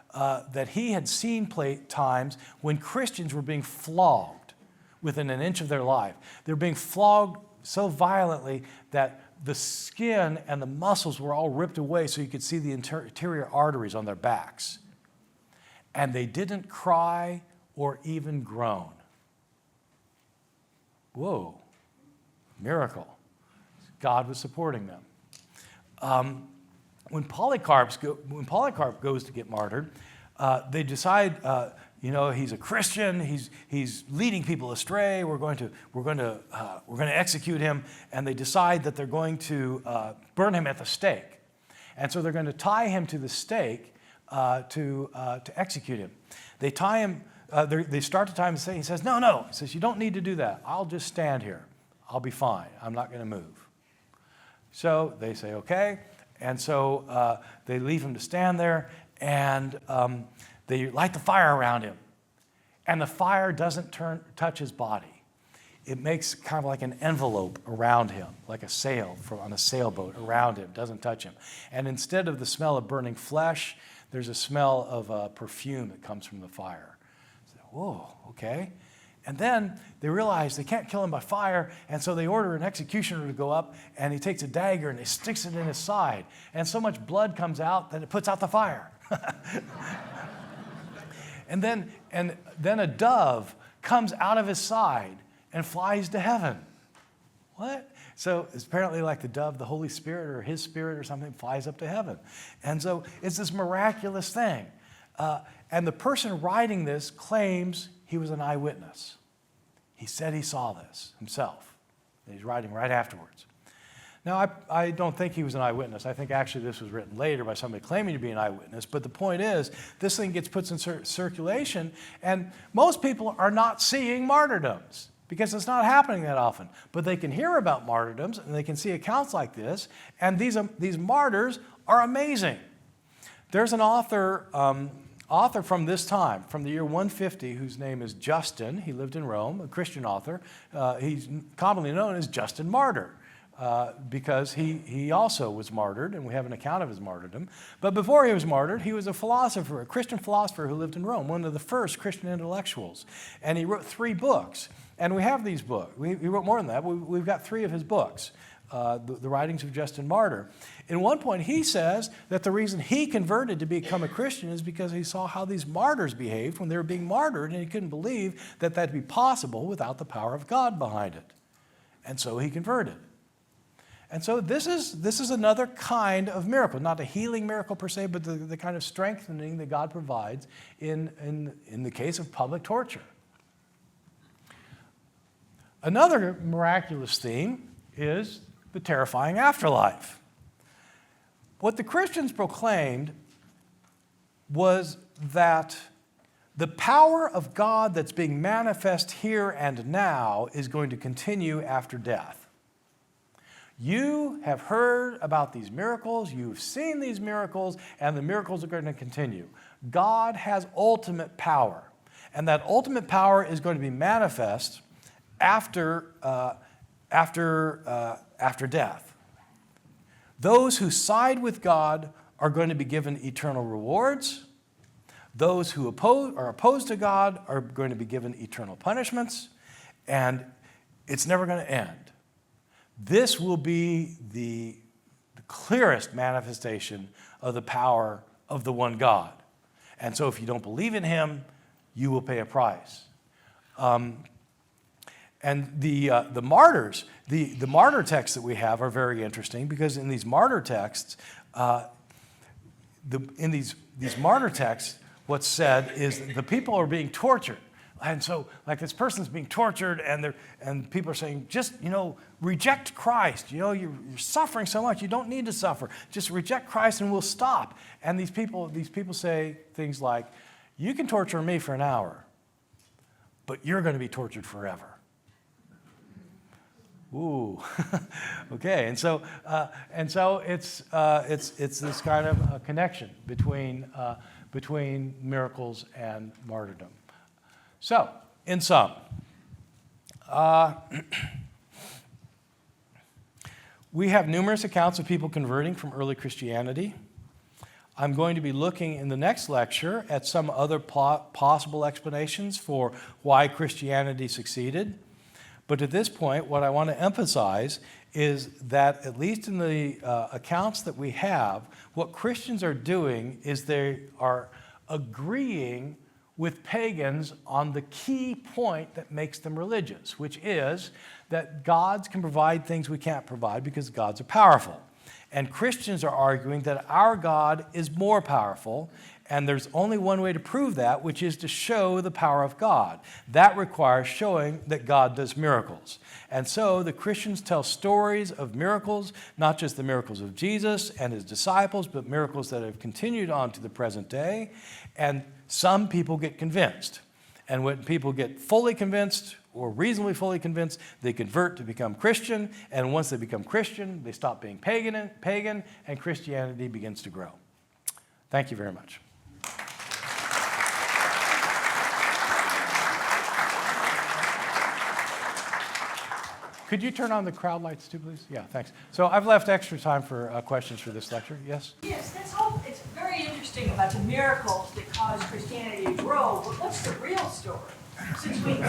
he had seen times when Christians were being flogged within an inch of their life. They're being flogged so violently that the skin and the muscles were all ripped away so you could see the interior arteries on their backs. And they didn't cry or even groan. Whoa, miracle. God was supporting them. when Polycarp goes to get martyred, they decide, he's a Christian. He's leading people astray. We're going to execute him, and they decide that they're going to burn him at the stake, and so they're going to tie him to the stake to execute him. They tie him. They start to tie him to the stake. He says, "No." He says, "You don't need to do that. I'll just stand here. I'll be fine. I'm not going to move." So they say, "Okay." And so they leave him to stand there, and they light the fire around him. And the fire doesn't touch his body. It makes kind of like an envelope around him, like a sail on a sailboat around him, doesn't touch him. And instead of the smell of burning flesh, there's a smell of perfume that comes from the fire. So, whoa, okay. And then they realize they can't kill him by fire, and so they order an executioner to go up, and he takes a dagger and he sticks it in his side. And so much blood comes out that it puts out the fire. And then a dove comes out of his side and flies to heaven. What? So it's apparently like the dove, the Holy Spirit or his spirit or something flies up to heaven. And so it's this miraculous thing. And the person writing this claims he was an eyewitness. He said he saw this himself. He's writing right afterwards. Now, I don't think he was an eyewitness. I think actually this was written later by somebody claiming to be an eyewitness. But the point is, this thing gets put in circulation, and most people are not seeing martyrdoms because it's not happening that often. But they can hear about martyrdoms, and they can see accounts like this, and these martyrs are amazing. There's an author from this time, from the year 150, whose name is Justin. He lived in Rome, a Christian author. He's commonly known as Justin Martyr. Because he also was martyred, and we have an account of his martyrdom. But before he was martyred, he was a philosopher, a Christian philosopher who lived in Rome, one of the first Christian intellectuals. And he wrote 3 books. And we have these books. He wrote more than that. We've got 3 of his books, the writings of Justin Martyr. In one point, he says that the reason he converted to become a Christian is because he saw how these martyrs behaved when they were being martyred, and he couldn't believe that that'd be possible without the power of God behind it. And so he converted. And so this is another kind of miracle, not a healing miracle per se, but the kind of strengthening that God provides in the case of public torture. Another miraculous theme is the terrifying afterlife. What the Christians proclaimed was that the power of God that's being manifest here and now is going to continue after death. You have heard about these miracles, you've seen these miracles, and the miracles are going to continue. God has ultimate power, and that ultimate power is going to be manifest after death. Those who side with God are going to be given eternal rewards. Those who are opposed to God are going to be given eternal punishments, and it's never going to end. This will be the clearest manifestation of the power of the one God. And so if you don't believe in him, you will pay a price. And the martyrs, the martyr texts that we have are very interesting, because in these martyr texts, what's said is the people are being tortured. And so, like, this person's being tortured, and people are saying, just, reject Christ. You're suffering so much, you don't need to suffer. Just reject Christ and we'll stop. And these people say things like, you can torture me for an hour, but you're going to be tortured forever. Ooh, okay. And so it's this kind of a connection between miracles and martyrdom. So, in sum, we have numerous accounts of people converting from early Christianity. I'm going to be looking in the next lecture at some other possible explanations for why Christianity succeeded. But at this point, what I want to emphasize is that, at least in the accounts that we have, what Christians are doing is they are agreeing with pagans on the key point that makes them religious, which is that gods can provide things we can't provide because gods are powerful. And Christians are arguing that our God is more powerful, and there's only one way to prove that, which is to show the power of God. That requires showing that God does miracles. And so the Christians tell stories of miracles, not just the miracles of Jesus and his disciples, but miracles that have continued on to the present day. And some people get convinced. And when people get fully convinced or reasonably fully convinced, they convert to become Christian. And once they become Christian, they stop being pagan, and Christianity begins to grow. Thank you very much. Could you turn on the crowd lights too, please? Yeah, thanks. So I've left extra time for questions for this lecture. Yes? Yes, it's very interesting about the miracles that caused Christianity to grow, but what's the real story? Since we, I'm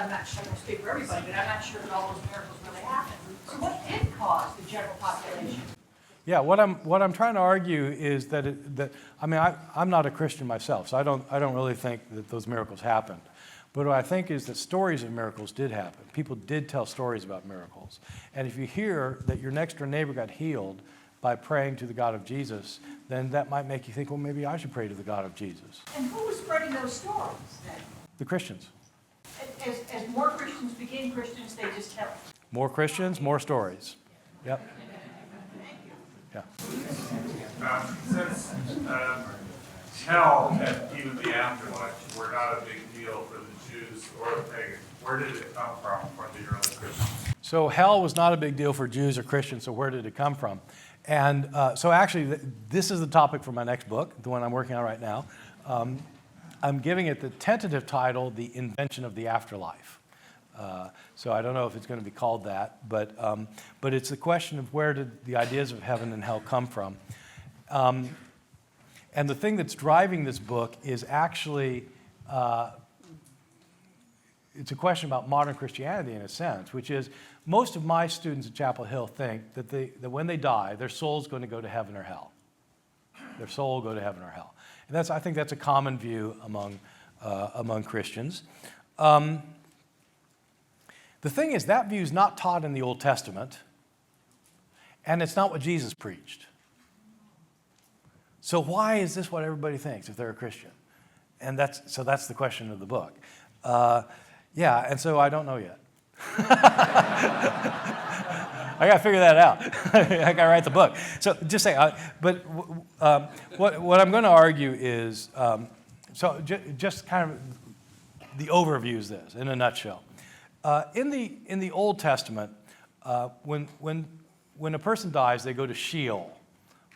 not sure I can speak for everybody, but I'm not sure that all those miracles really happened. So what did cause the general population? Yeah, what I'm trying to argue is that I'm not a Christian myself, so I don't really think that those miracles happened. But what I think is that stories of miracles did happen. People did tell stories about miracles. And if you hear that your next door neighbor got healed by praying to the God of Jesus, then that might make you think, well, maybe I should pray to the God of Jesus. And who was spreading those stories then? The Christians. As more Christians became Christians, they just tell. More Christians, more stories. Yep. Yeah. Since hell and even the afterlife were not a big deal for the Jews or the pagans, where did it come from for the early Christians? So hell was not a big deal for Jews or Christians, so where did it come from? And so actually, this is the topic for my next book, the one I'm working on right now. I'm giving it the tentative title, The Invention of the Afterlife. So I don't know if it's going to be called that, but it's the question of where did the ideas of heaven and hell come from. And the thing that's driving this book is actually, it's a question about modern Christianity in a sense, which is most of my students at Chapel Hill think that when they die, their soul's going to go to heaven or hell. Their soul will go to heaven or hell. And I think that's a common view among Christians. The thing is, that view is not taught in the Old Testament, and it's not what Jesus preached. So why is this what everybody thinks if they're a Christian? And that's the question of the book. And so I don't know yet. I got to figure that out. I got to write the book. So just say, what I'm going to argue is, just kind of the overview is this in a nutshell. In the Old Testament, when a person dies, they go to Sheol,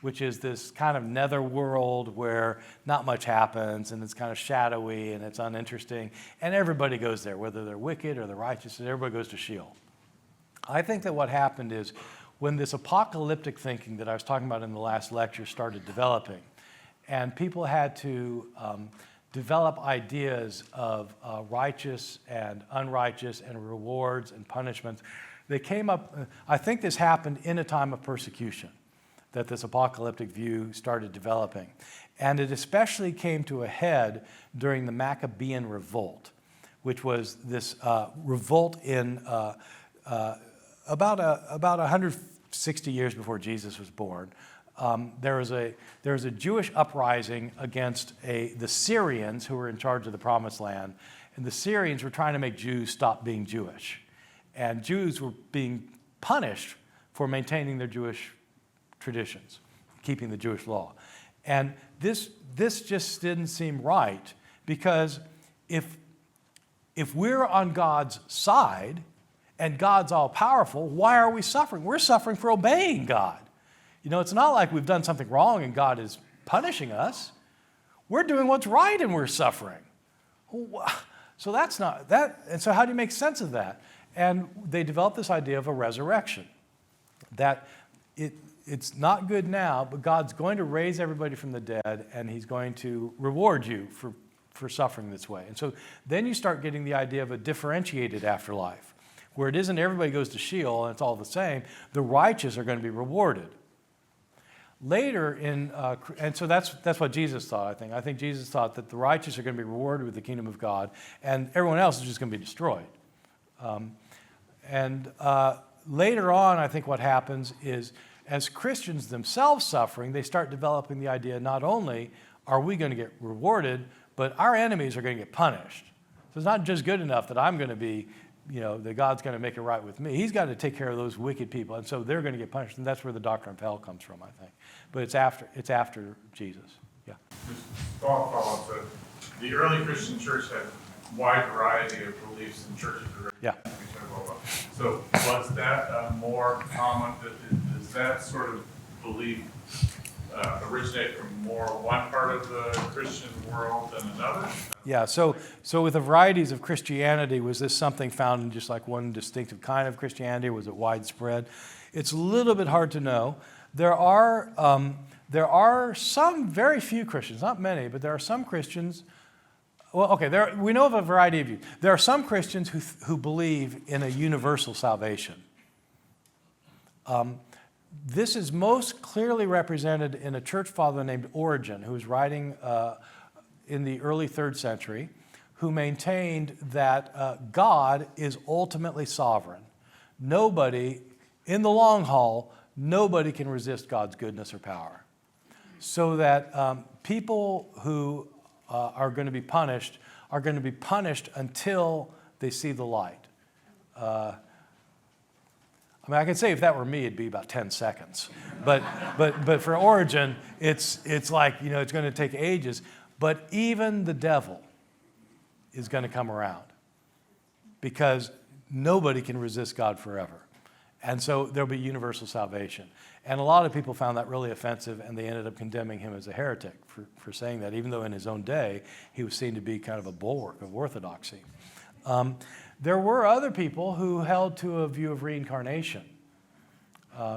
which is this kind of nether world where not much happens, and it's kind of shadowy, and it's uninteresting, and everybody goes there, whether they're wicked or the righteous, everybody goes to Sheol. I think that what happened is when this apocalyptic thinking that I was talking about in the last lecture started developing, and people had to develop ideas of righteous and unrighteous and rewards and punishments, they came up, I think this happened in a time of persecution, that this apocalyptic view started developing. And it especially came to a head during the Maccabean revolt, which was this revolt in about 160 years before Jesus was born. There was a Jewish uprising against the Syrians who were in charge of the Promised Land, and the Syrians were trying to make Jews stop being Jewish. And Jews were being punished for maintaining their Jewish traditions, keeping the Jewish law. And this just didn't seem right, because if we're on God's side and God's all-powerful, why are we suffering? We're suffering for obeying God. You know, it's not like we've done something wrong and God is punishing us. We're doing what's right and we're suffering. So that's not that. And so how do you make sense of that? And they developed this idea of a resurrection, that it's not good now, but God's going to raise everybody from the dead, and he's going to reward you for suffering this way. And so then you start getting the idea of a differentiated afterlife, where it isn't everybody goes to Sheol and it's all the same. The righteous are going to be rewarded. Later and so that's what Jesus thought, I think. I think Jesus thought that the righteous are going to be rewarded with the kingdom of God, and everyone else is just going to be destroyed. later on, I think what happens is, as Christians themselves suffering, they start developing the idea not only are we going to get rewarded, but our enemies are going to get punished. So it's not just good enough that I'm going to be, that God's going to make it right with me. He's got to take care of those wicked people, and so they're going to get punished, and that's where the doctrine of hell comes from, I think. But it's after Jesus. Yeah. Just follow-up. So the early Christian church had a wide variety of beliefs and churches. Yeah. So was that more common? Does that sort of belief originate from more one part of the Christian world than another? Yeah, so with the varieties of Christianity, was this something found in just like one distinctive kind of Christianity, or was it widespread? It's a little bit hard to know. There are some, very few Christians, not many, but there are some Christians. Well, okay, we know of a variety of views. There are some Christians who believe in a universal salvation. This is most clearly represented in a church father named Origen, who was writing in the early 3rd century, who maintained that God is ultimately sovereign. Nobody, in the long haul, nobody can resist God's goodness or power. So that people who are going to be punished until they see the light. I can say if that were me, it'd be about 10 seconds. But for Origen, it's like, it's going to take ages. But even the devil is going to come around because nobody can resist God forever. And so there'll be universal salvation. And a lot of people found that really offensive, and they ended up condemning him as a heretic for saying that, even though in his own day he was seen to be kind of a bulwark of orthodoxy. There were other people who held to a view of reincarnation,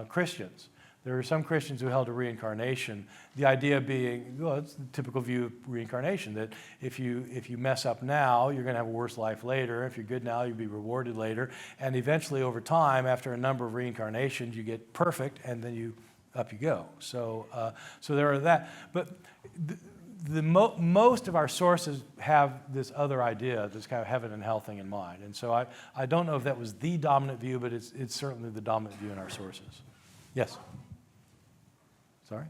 Christians. There were some Christians who held to reincarnation, the idea being, well, it's the typical view of reincarnation, that if you mess up now, you're going to have a worse life later. If you're good now, you'll be rewarded later. And eventually, over time, after a number of reincarnations, you get perfect, and then up you go. So there are that. But most of our sources have this other idea, this kind of heaven and hell thing in mind. And so I don't know if that was the dominant view, but it's certainly the dominant view in our sources. Yes? Sorry?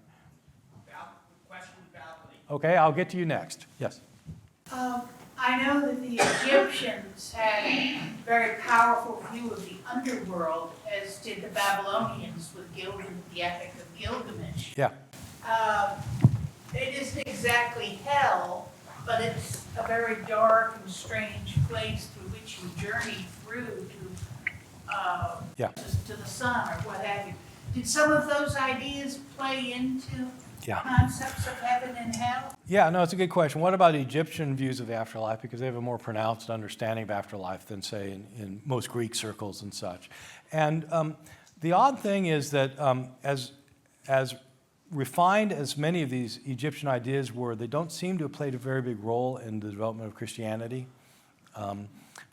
Okay, I'll get to you next. Yes? I know that the Egyptians had a very powerful view of the underworld, as did the Babylonians with the Epic of Gilgamesh. Yeah. It isn't exactly hell, but it's a very dark and strange place through which you journey through to the sun or what have you. Did some of those ideas play into concepts of heaven and hell? Yeah, no, it's a good question. What about Egyptian views of the afterlife? Because they have a more pronounced understanding of afterlife than, say, in most Greek circles and such. And the odd thing is that as refined as many of these Egyptian ideas were, they don't seem to have played a very big role in the development of Christianity,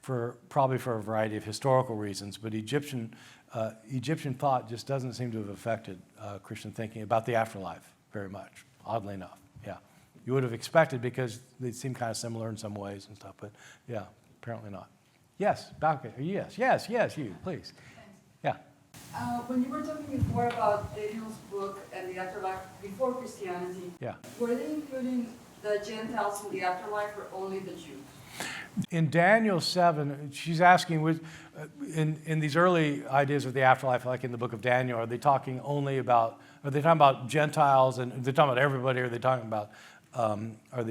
probably for a variety of historical reasons. But Egyptian thought just doesn't seem to have affected Christian thinking about the afterlife very much, oddly enough. Yeah. You would have expected because they seem kind of similar in some ways and stuff, but yeah, apparently not. Yes, Balka, yes, you, please. Yeah. When you were talking before about Daniel's book and the afterlife before Christianity, were they including the Gentiles in the afterlife or only the Jews? In Daniel 7, she's asking, in these early ideas of the afterlife, like in the book of Daniel, are they talking about Gentiles, and are they talking about everybody, or are they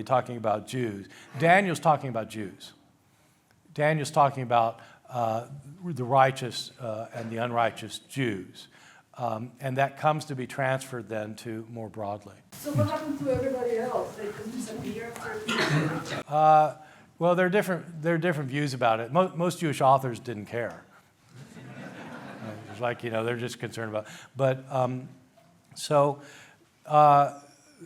talking about Jews? Daniel's talking about Jews. Daniel's talking about the righteous and the unrighteous Jews. And that comes to be transferred then to more broadly. So what happened to everybody else? They just disappeared after well, there are different views about it. Most Jewish authors didn't care. It's like, they're just concerned about it. But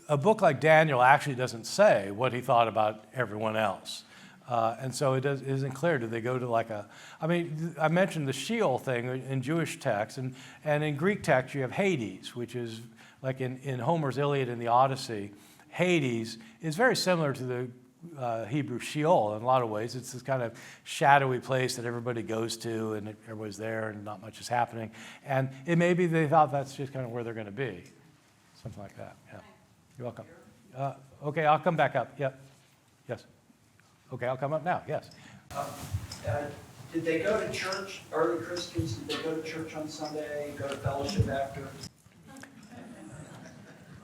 a book like Daniel actually doesn't say what he thought about everyone else. And so it isn't clear. Do they go to I mentioned the Sheol thing in Jewish texts, and in Greek texts you have Hades, which is like in Homer's Iliad and the Odyssey. Hades is very similar to Hebrew Sheol in a lot of ways. It's this kind of shadowy place that everybody goes to and everybody's there and not much is happening. And it may be they thought that's just kind of where they're going to be. Something like that, yeah. You're welcome. Okay, I'll come back up, yep. Yes. Okay, I'll come up now, yes. Did they go to church, early Christians, did they go to church on Sunday, go to fellowship after?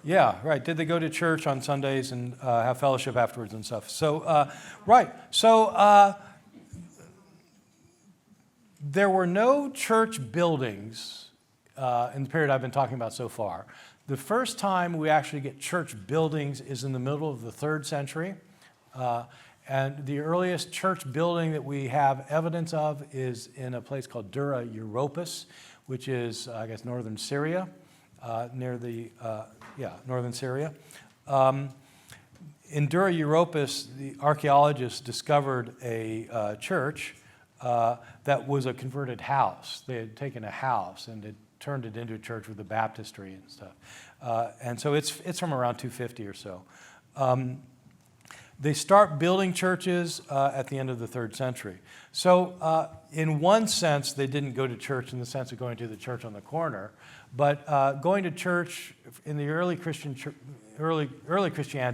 Yeah, right. Did they go to church on Sundays and have fellowship afterwards and stuff? So, right. So, there were no church buildings in the period I've been talking about so far. The first time we actually get church buildings is in the middle of the 3rd century. And the earliest church building that we have evidence of is in a place called Dura Europos, which is, I guess, northern Syria, near the, northern Syria. In Dura Europos, the archaeologists discovered a church that was a converted house. They had taken a house and had turned it into a church with a baptistry and stuff. And so it's from around 250 or so. They start building churches at the end of the 3rd century. So in one sense, they didn't go to church in the sense of going to the church on the corner, but going to church in the early Christianity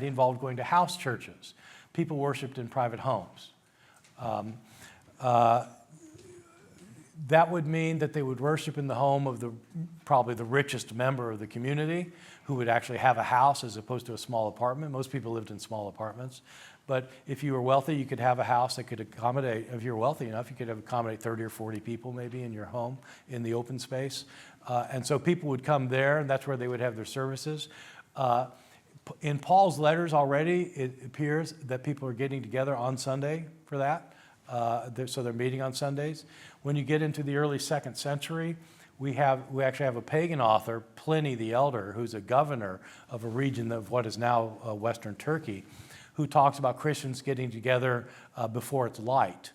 involved going to house churches. People worshiped in private homes. That would mean that they would worship in the home of probably the richest member of the community, who would actually have a house as opposed to a small apartment. Most people lived in small apartments. But if you were wealthy, you could have a house that could accommodate, if you're wealthy enough, you could accommodate 30 or 40 people maybe in your home, in the open space. And so people would come there, and that's where they would have their services. In Paul's letters already, it appears that people are getting together on Sunday for that. So they're meeting on Sundays. When you get into the early 2nd century, we actually have a pagan author, Pliny the Elder, who's a governor of a region of what is now Western Turkey, who talks about Christians getting together before it's light.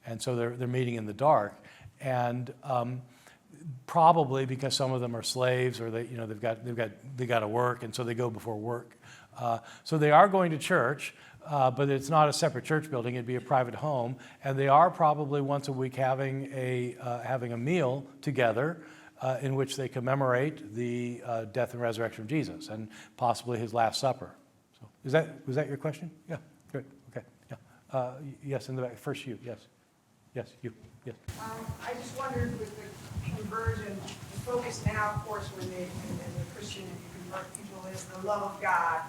And so they're meeting in the dark. And probably because some of them are slaves, or they got to work, and so they go before work. So they are going to church, but it's not a separate church building. It'd be a private home, and they are probably once a week having a meal together, in which they commemorate the death and resurrection of Jesus, and possibly his Last Supper. So, was that your question? Yeah, good. Okay. Yeah. Yes, in the back. First, you. Yes. Yes, you. Yes. I just wondered with the conversion, the focus now, of course, when in the Christian, if you convert people, is the love of God.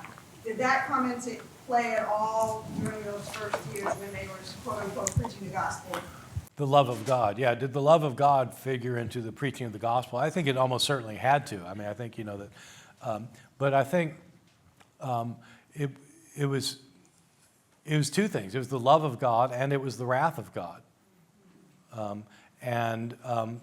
Did that come into play at all during those first years when they were, quote unquote, preaching the gospel? The love of God, yeah. Did the love of God figure into the preaching of the gospel? I think it almost certainly had to. I mean, I think that, but I think it was two things. It was the love of God, and it was the wrath of God.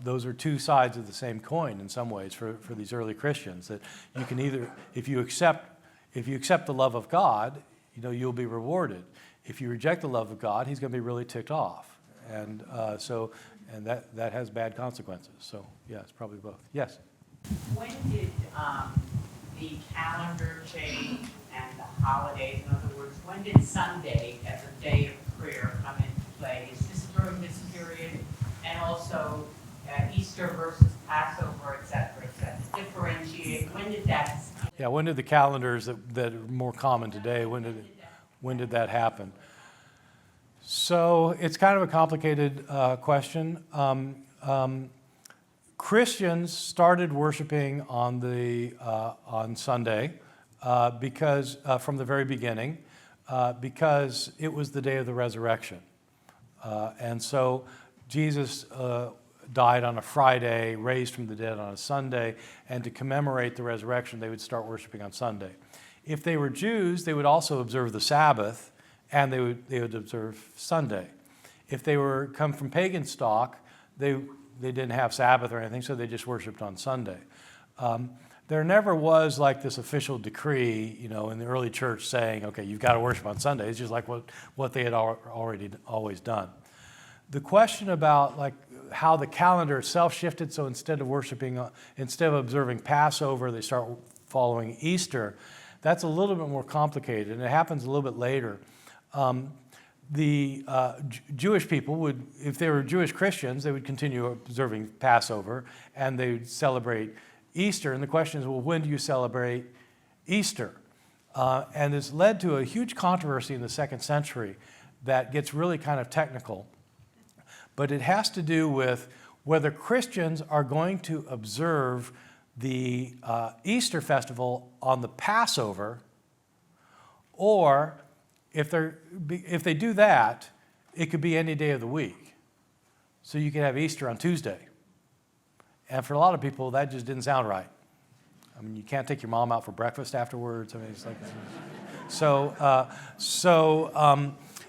Those are two sides of the same coin in some ways for these early Christians. That you can either, if you accept the love of God, you'll be rewarded. If you reject the love of God, he's going to be really ticked off. And that has bad consequences. So, yeah, it's probably both. Yes? When did the calendar change and the holidays, in other words, when did Sunday as a day of prayer come into play? Is this during this period? And also Easter versus Passover, et cetera, differentiate. When did that? Yeah, when did the calendars that are more common today, when did that happen? So it's kind of a complicated question. Christians started worshiping on Sunday because from the very beginning, because it was the day of the resurrection. And so Jesus died on a Friday, raised from the dead on a Sunday, and to commemorate the resurrection, they would start worshiping on Sunday. If they were Jews, they would also observe the Sabbath, and they would observe Sunday. If they come from pagan stock, they didn't have Sabbath or anything, so they just worshiped on Sunday. There never was like this official decree, in the early church saying, okay, you've got to worship on Sunday. It's just like what they had always done. The question about how the calendar itself shifted, so instead of observing Passover, they start following Easter. That's a little bit more complicated, and it happens a little bit later. Jewish people would, if they were Jewish Christians, they would continue observing Passover, and they would celebrate Easter. And the question is, well, when do you celebrate Easter? And it's led to a huge controversy in the 2nd century that gets really kind of technical. But it has to do with whether Christians are going to observe the Easter festival on the Passover, or if they do that, it could be any day of the week. So you could have Easter on Tuesday. And for a lot of people, that just didn't sound right. I mean, you can't take your mom out for breakfast afterwards. I mean, it's like,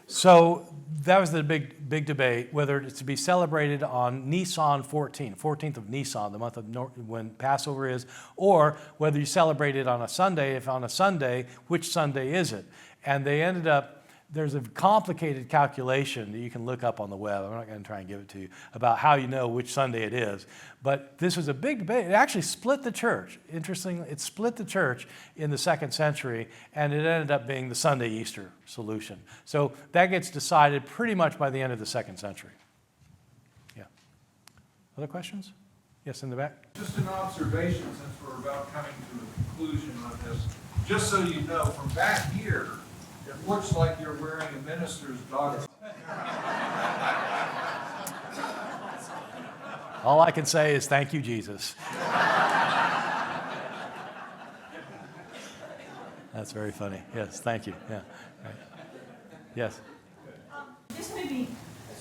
so that was the big debate, whether it's to be celebrated on Nisan 14th of Nisan, the month of when Passover is, or whether you celebrate it on a Sunday. If on a Sunday, which Sunday is it? And they ended up, there's a complicated calculation that you can look up on the web. I'm not going to try and give it to you about how you know which Sunday it is. But this was a big debate. It actually split the church. Interestingly, it split the church in the 2nd century, and it ended up being the Sunday Easter solution. So that gets decided pretty much by the end of the 2nd century. Yeah. Other questions? Yes, in the back. Just an observation, since we're about coming to a conclusion on this. Just so you know, from back here, it looks like you're wearing a minister's doctoral. All I can say is thank you, Jesus. That's very funny. Yes, thank you. Yeah. Right. Yes. This may be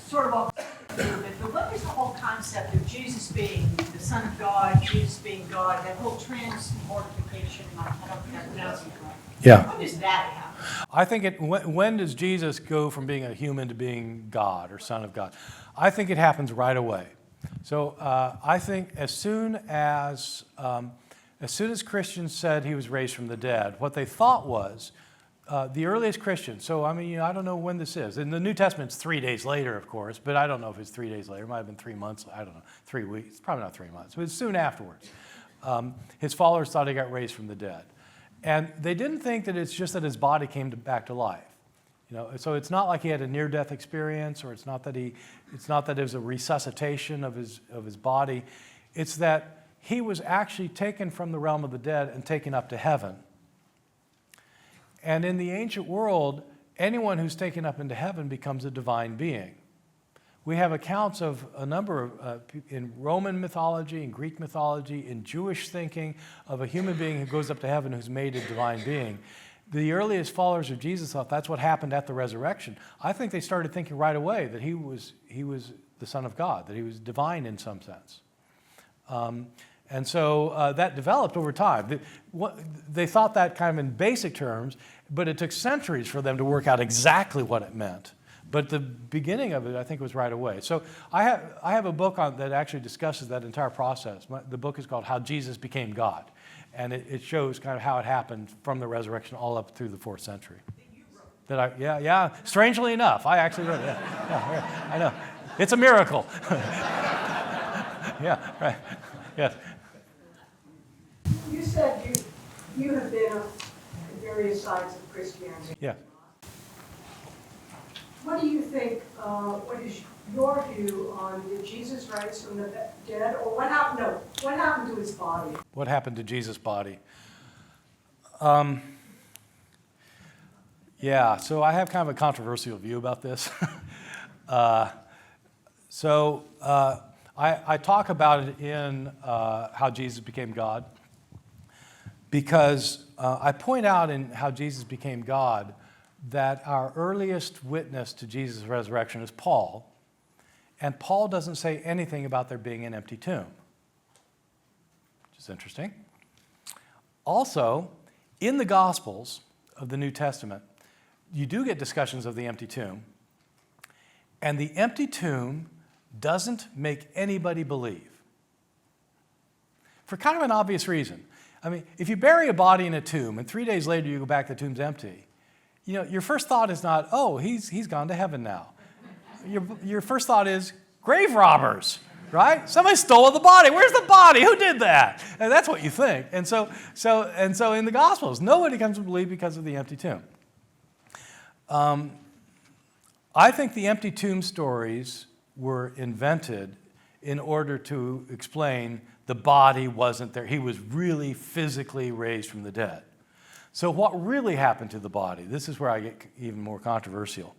sort of off a little bit, but what is the whole concept of Jesus being the Son of God, Jesus being God, that whole transmortification? I don't think I'm pronouncing it right. Yeah. When does that happen? I think when does Jesus go from being a human to being God or Son of God? I think it happens right away. So I think as soon as Christians said he was raised from the dead, what they thought was the earliest Christians. So I mean, I don't know when this is. In the New Testament, it's 3 days later, of course, but I don't know if it's 3 days later. It might have been 3 months. I don't know. 3 weeks. Probably not 3 months. But it's soon afterwards. His followers thought he got raised from the dead. And they didn't think that it's just that his body came back to life. You know, so it's not like he had a near-death experience, or it's not that it was a resuscitation of his body. It's that he was actually taken from the realm of the dead and taken up to heaven. And in the ancient world, anyone who's taken up into heaven becomes a divine being. We have accounts of a number of, in Roman mythology, in Greek mythology, in Jewish thinking, of a human being who goes up to heaven who's made a divine being. The earliest followers of Jesus thought that's what happened at the resurrection. I think they started thinking right away that he was the Son of God, that he was divine in some sense. And so that developed over time. They thought that kind of in basic terms, but it took centuries for them to work out exactly what it meant. But the beginning of it, I think, was right away. So I have a book that actually discusses that entire process. The book is called How Jesus Became God. And it shows kind of how it happened from the resurrection all up through the 4th century. Yeah. Strangely enough, I actually wrote it. Yeah, I know. It's a miracle. Yeah, right. Yes. You said you have been on various sides of Christianity. Yeah. What do you think, what is your view on did Jesus rise from the dead, or what happened to his body? What happened to Jesus' body? Yeah, so I have kind of a controversial view about this. I talk about it in How Jesus Became God, because I point out in How Jesus Became God that our earliest witness to Jesus' resurrection is Paul, and Paul doesn't say anything about there being an empty tomb, which is interesting. Also, in the Gospels of the New Testament, you do get discussions of the empty tomb, and the empty tomb doesn't make anybody believe, for kind of an obvious reason. I mean, if you bury a body in a tomb and 3 days later you go back, the tomb's empty, you know, your first thought is not, oh, he's gone to heaven now. Your first thought is grave robbers, right? Somebody stole the body. Where's the body? Who did that? And that's what you think. And so in the Gospels, nobody comes to believe because of the empty tomb. I think the empty tomb stories were invented in order to explain the body wasn't there. He was really physically raised from the dead. So what really happened to the body? This is where I get even more controversial.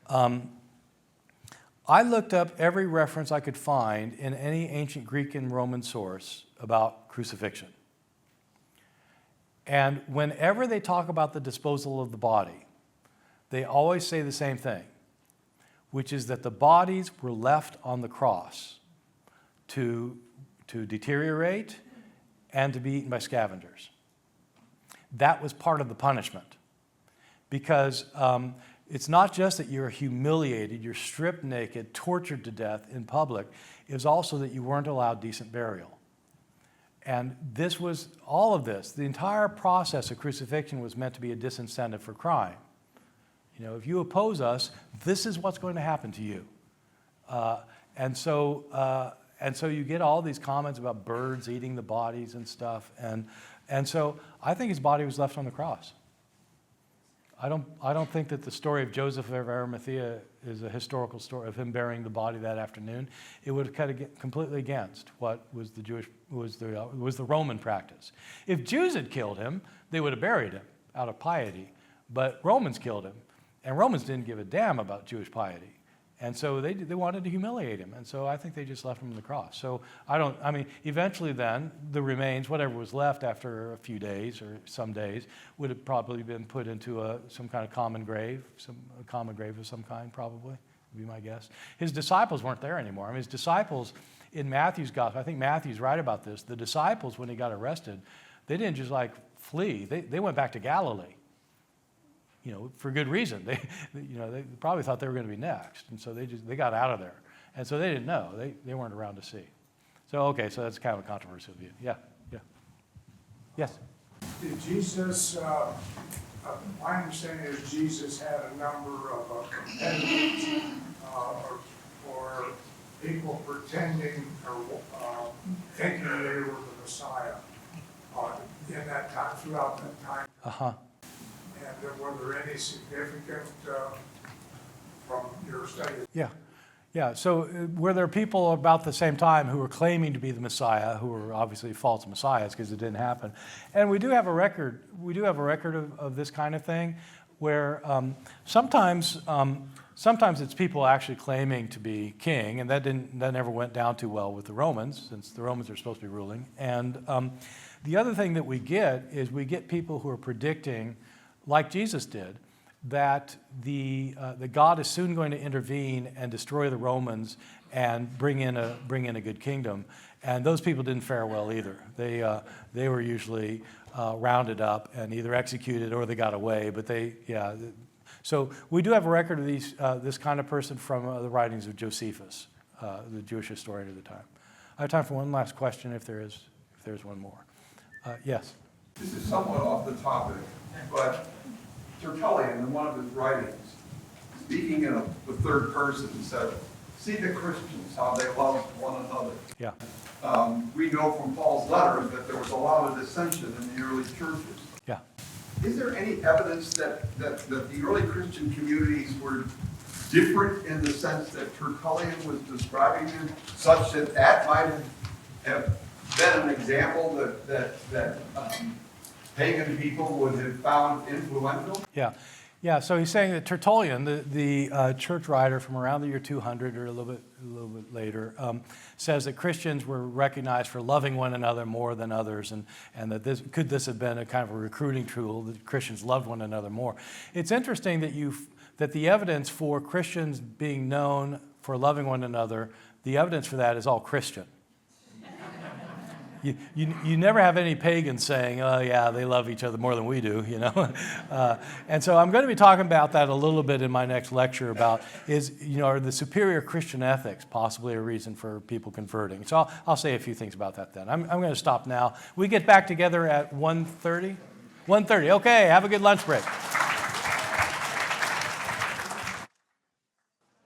I looked up every reference I could find in any ancient Greek and Roman source about crucifixion. And whenever they talk about the disposal of the body, they always say the same thing, which is that the bodies were left on the cross to deteriorate and to be eaten by scavengers. That was part of the punishment, because it's not just that you're humiliated, you're stripped naked, tortured to death in public. It was also that you weren't allowed decent burial. And this was, all of this, the entire process of crucifixion was meant to be a disincentive for crime. You know, if you oppose us, this is what's going to happen to you. And so you get all these comments about birds eating the bodies and stuff. And so I think his body was left on the cross. I don't think that the story of Joseph of Arimathea is a historical story of him burying the body that afternoon. It would have cut completely against what was the Roman practice. If Jews had killed him, they would have buried him out of piety. But Romans killed him, and Romans didn't give a damn about Jewish piety. And so they wanted to humiliate him. And so I think they just left him on the cross. So eventually then, the remains, whatever was left after a few days or some days, would have probably been put into some kind of common grave, a common grave of some kind, probably, would be my guess. His disciples weren't there anymore. I mean, his disciples in Matthew's gospel, I think Matthew's right about this, the disciples, when he got arrested, they didn't just like flee. They went back to Galilee. You know, for good reason. They probably thought they were going to be next, and so they got out of there, and so they didn't know. They weren't around to see. So okay, so that's kind of a controversial view. Yeah. Yes. Did Jesus? My understanding is Jesus had a number of competitors or people pretending or thinking they were the Messiah in that time, throughout that time. And were there any significant from your study? Yeah. So were there people about the same time who were claiming to be the Messiah, who were obviously false messiahs because it didn't happen? And we do have a record. We do have a record of this kind of thing, where sometimes it's people actually claiming to be king, and that never went down too well with the Romans, since the Romans are supposed to be ruling. And the other thing that we get is we get people who are predicting, like Jesus did, that that God is soon going to intervene and destroy the Romans and bring in a good kingdom. And those people didn't fare well either. They were usually rounded up and either executed or they got away. But so we do have a record of this kind of person from the writings of Josephus, the Jewish historian of the time. I have time for one last question, if there's one more. Yes. This is somewhat off the topic, but Tertullian, in one of his writings, speaking in the third person, said, "See the Christians, how they love one another." Yeah. We know from Paul's letters that there was a lot of dissension in the early churches. Yeah. Is there any evidence that the early Christian communities were different in the sense that Tertullian was describing them, such that might have been an example that pagan people would have found influential? Yeah. So he's saying that Tertullian, the church writer from around the year 200 or a little bit later, says that Christians were recognized for loving one another more than others, and that this have been a kind of a recruiting tool that Christians loved one another more. It's interesting that the evidence for Christians being known for loving one another, the evidence for that is all Christian. You never have any pagans saying, "Oh yeah, they love each other more than we do," you know. And so I'm going to be talking about that a little bit in my next lecture about are the superior Christian ethics possibly a reason for people converting? So I'll say a few things about that then. I'm going to stop now. We get back together at 1:30. 1:30. Okay. Have a good lunch break.